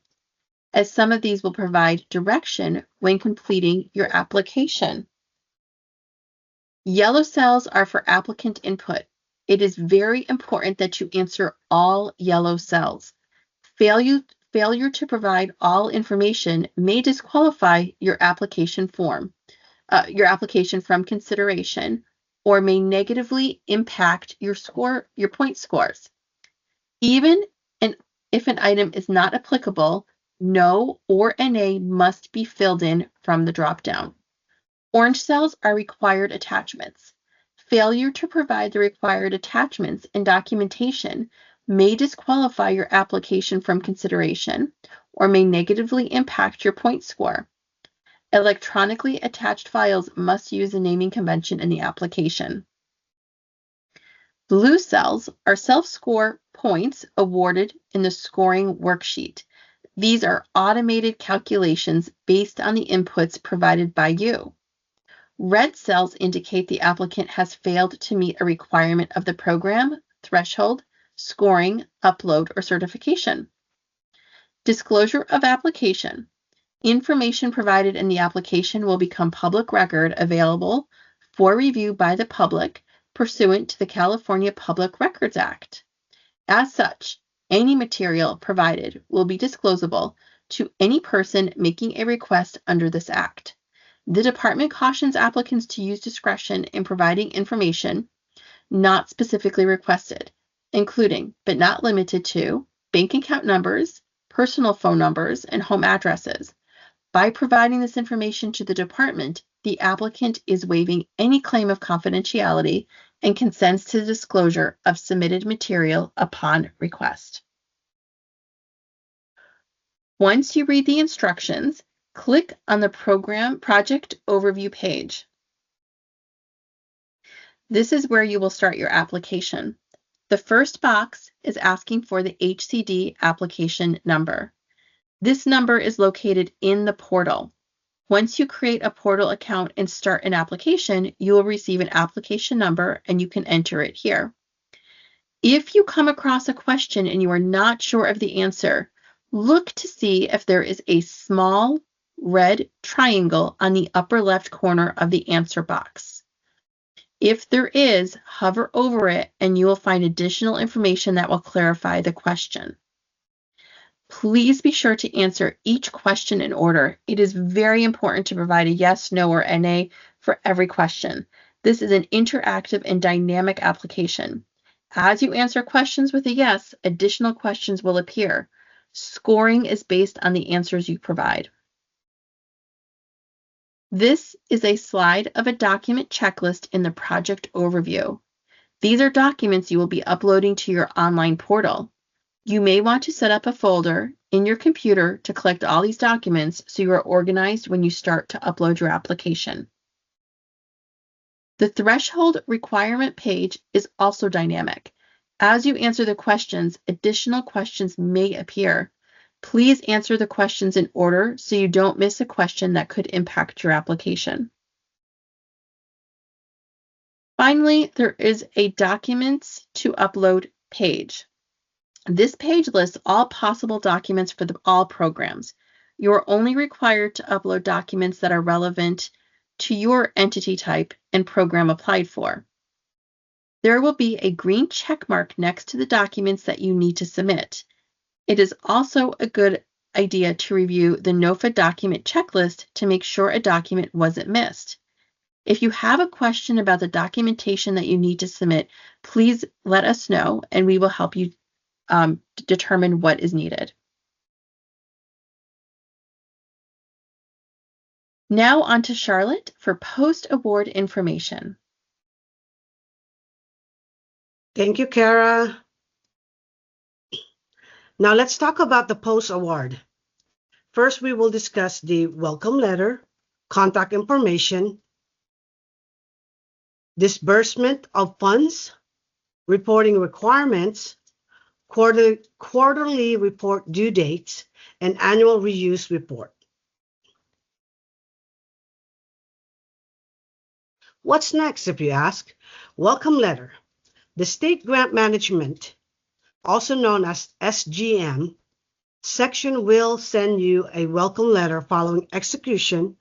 as some of these will provide direction when completing your application. Yellow cells are for applicant input. It is very important that you answer all yellow cells. Failure to provide all information may disqualify your application from consideration, or may negatively impact your point scores. Even if an item is not applicable, no or NA must be filled in from the dropdown. Orange cells are required attachments. Failure to provide the required attachments and documentation may disqualify your application from consideration or may negatively impact your point score. Electronically attached files must use the naming convention in the application. Blue cells are self-score points awarded in the scoring worksheet. These are automated calculations based on the inputs provided by you. Red cells indicate the applicant has failed to meet a requirement of the program, threshold, scoring, upload, or certification. Disclosure of application. Information provided in the application will become public record available for review by the public pursuant to the California Public Records Act. As such, any material provided will be disclosable to any person making a request under this act. The department cautions applicants to use discretion in providing information not specifically requested, including, but not limited to, bank account numbers, personal phone numbers, and home addresses. By providing this information to the department, the applicant is waiving any claim of confidentiality and consents to the disclosure of submitted material upon request. Once you read the instructions, click on the Program Project Overview page. This is where you will start your application. The first box is asking for the HCD application number. This number is located in the portal. Once you create a portal account and start an application, you will receive an application number and you can enter it here. If you come across a question and you are not sure of the answer, look to see if there is a small red triangle on the upper left corner of the answer box. If there is, hover over it and you will find additional information that will clarify the question. Please be sure to answer each question in order. It is very important to provide a yes, no, or NA for every question. This is an interactive and dynamic application. As you answer questions with a yes, additional questions will appear. Scoring is based on the answers you provide. This is a slide of a document checklist in the project overview. These are documents you will be uploading to your online portal. You may want to set up a folder in your computer to collect all these documents so you are organized when you start to upload your application. The threshold requirement page is also dynamic. As you answer the questions, additional questions may appear. Please answer the questions in order so you don't miss a question that could impact your application. Finally, there is a Documents to Upload page. This page lists all possible documents for all programs. You are only required to upload documents that are relevant to your entity type and program applied for. There will be a green check mark next to the documents that you need to submit. It is also a good idea to review the NOFA document checklist to make sure a document wasn't missed. If you have a question about the documentation that you need to submit, please let us know and we will help you determine what is needed. Now on to Charlotte for post-award information. Thank you, Kara. Now let's talk about the post-award. First, we will discuss the welcome letter, contact information, disbursement of funds, reporting requirements, quarterly report due dates, and annual reuse report. What's next, if you ask? Welcome letter. The State Grant Management, also known as SGM, section will send you a welcome letter following execution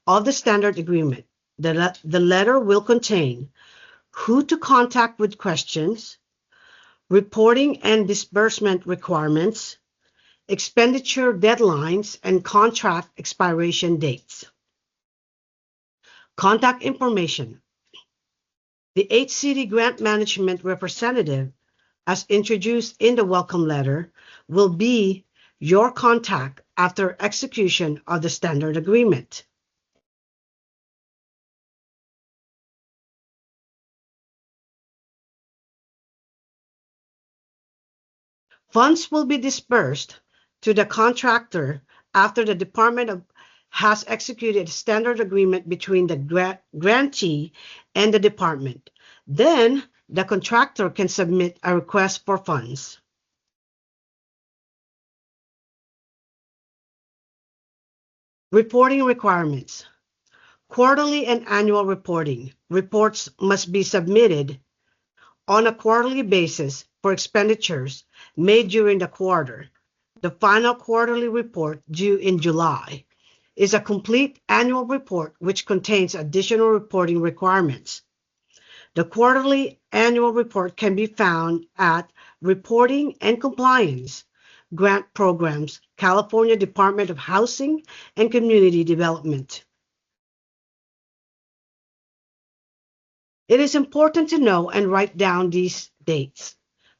of the standard agreement. The letter will contain who to contact with questions, reporting and disbursement requirements, expenditure deadlines, and contract expiration dates. Contact information. The HCD Grant Management representative, as introduced in the welcome letter, will be your contact after execution of the standard agreement. Funds will be disbursed to the contractor after the department has executed a standard agreement between the grantee and the department. Then the contractor can submit a request for funds. Reporting requirements. Quarterly and annual reporting. Reports must be submitted on a quarterly basis for expenditures made during the quarter. The final quarterly report, due in July, is a complete annual report which contains additional reporting requirements. The quarterly annual report can be found at Reporting and Compliance Grant Programs, California Department of Housing and Community Development. It is important to know and write down these dates.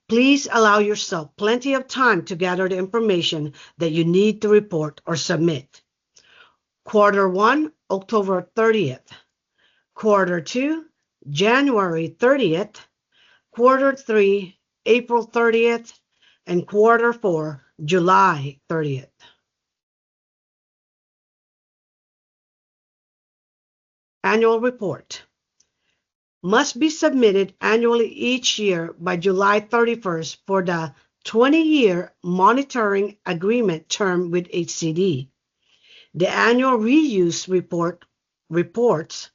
Please allow yourself plenty of time to gather the information that you need to report or submit. Quarter 1, October 30th. Quarter 2, January 30th. Quarter 3, April 30th. And Quarter 4, July 30th. Annual report must be submitted annually each year by July 31st for the 20-year monitoring agreement term with HCD. The annual reuse report reports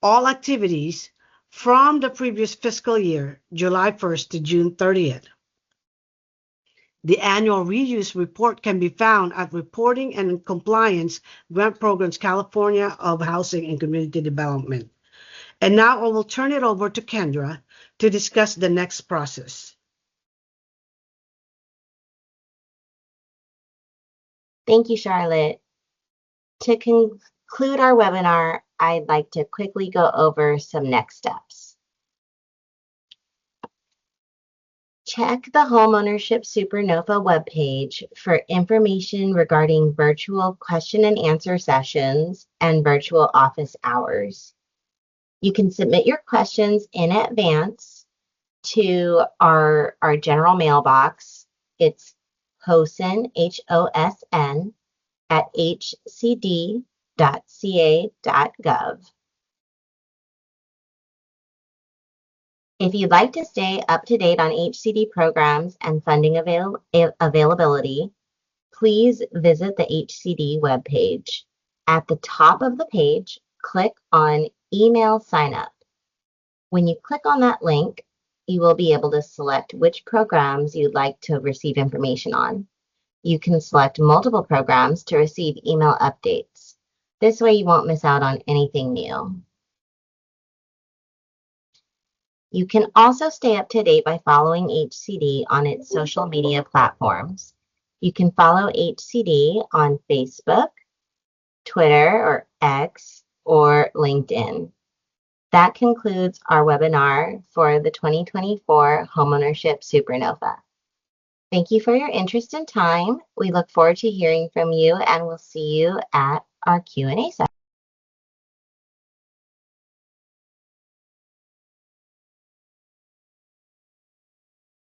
all activities from the previous fiscal year, July 1st to June 30th. The annual reuse report can be found at Reporting and Compliance Grant Programs, California of Housing and Community Development. And now I will turn it over to Kendra to discuss the next process. Thank you, Charlotte. To conclude our webinar, I'd like to quickly go over some next steps. Check the Homeownership Super NOFA webpage for information regarding virtual question and answer sessions and virtual office hours. You can submit your questions in advance to our general mailbox. It's HOSN, HOSN, at hcd.ca.gov. If you'd like to stay up to date on HCD programs and funding availability, please visit the HCD webpage. At the top of the page, click on Email Sign Up. When you click on that link, you will be able to select which programs you'd like to receive information on. You can select multiple programs to receive email updates. This way you won't miss out on anything new. You can also stay up to date by following HCD on its social media platforms. You can follow HCD on Facebook, Twitter or X, or LinkedIn. That concludes our webinar for the 2024 Homeownership Super NOFA. Thank you for your interest and time. We look forward to hearing from you, and we'll see you at our Q&A session.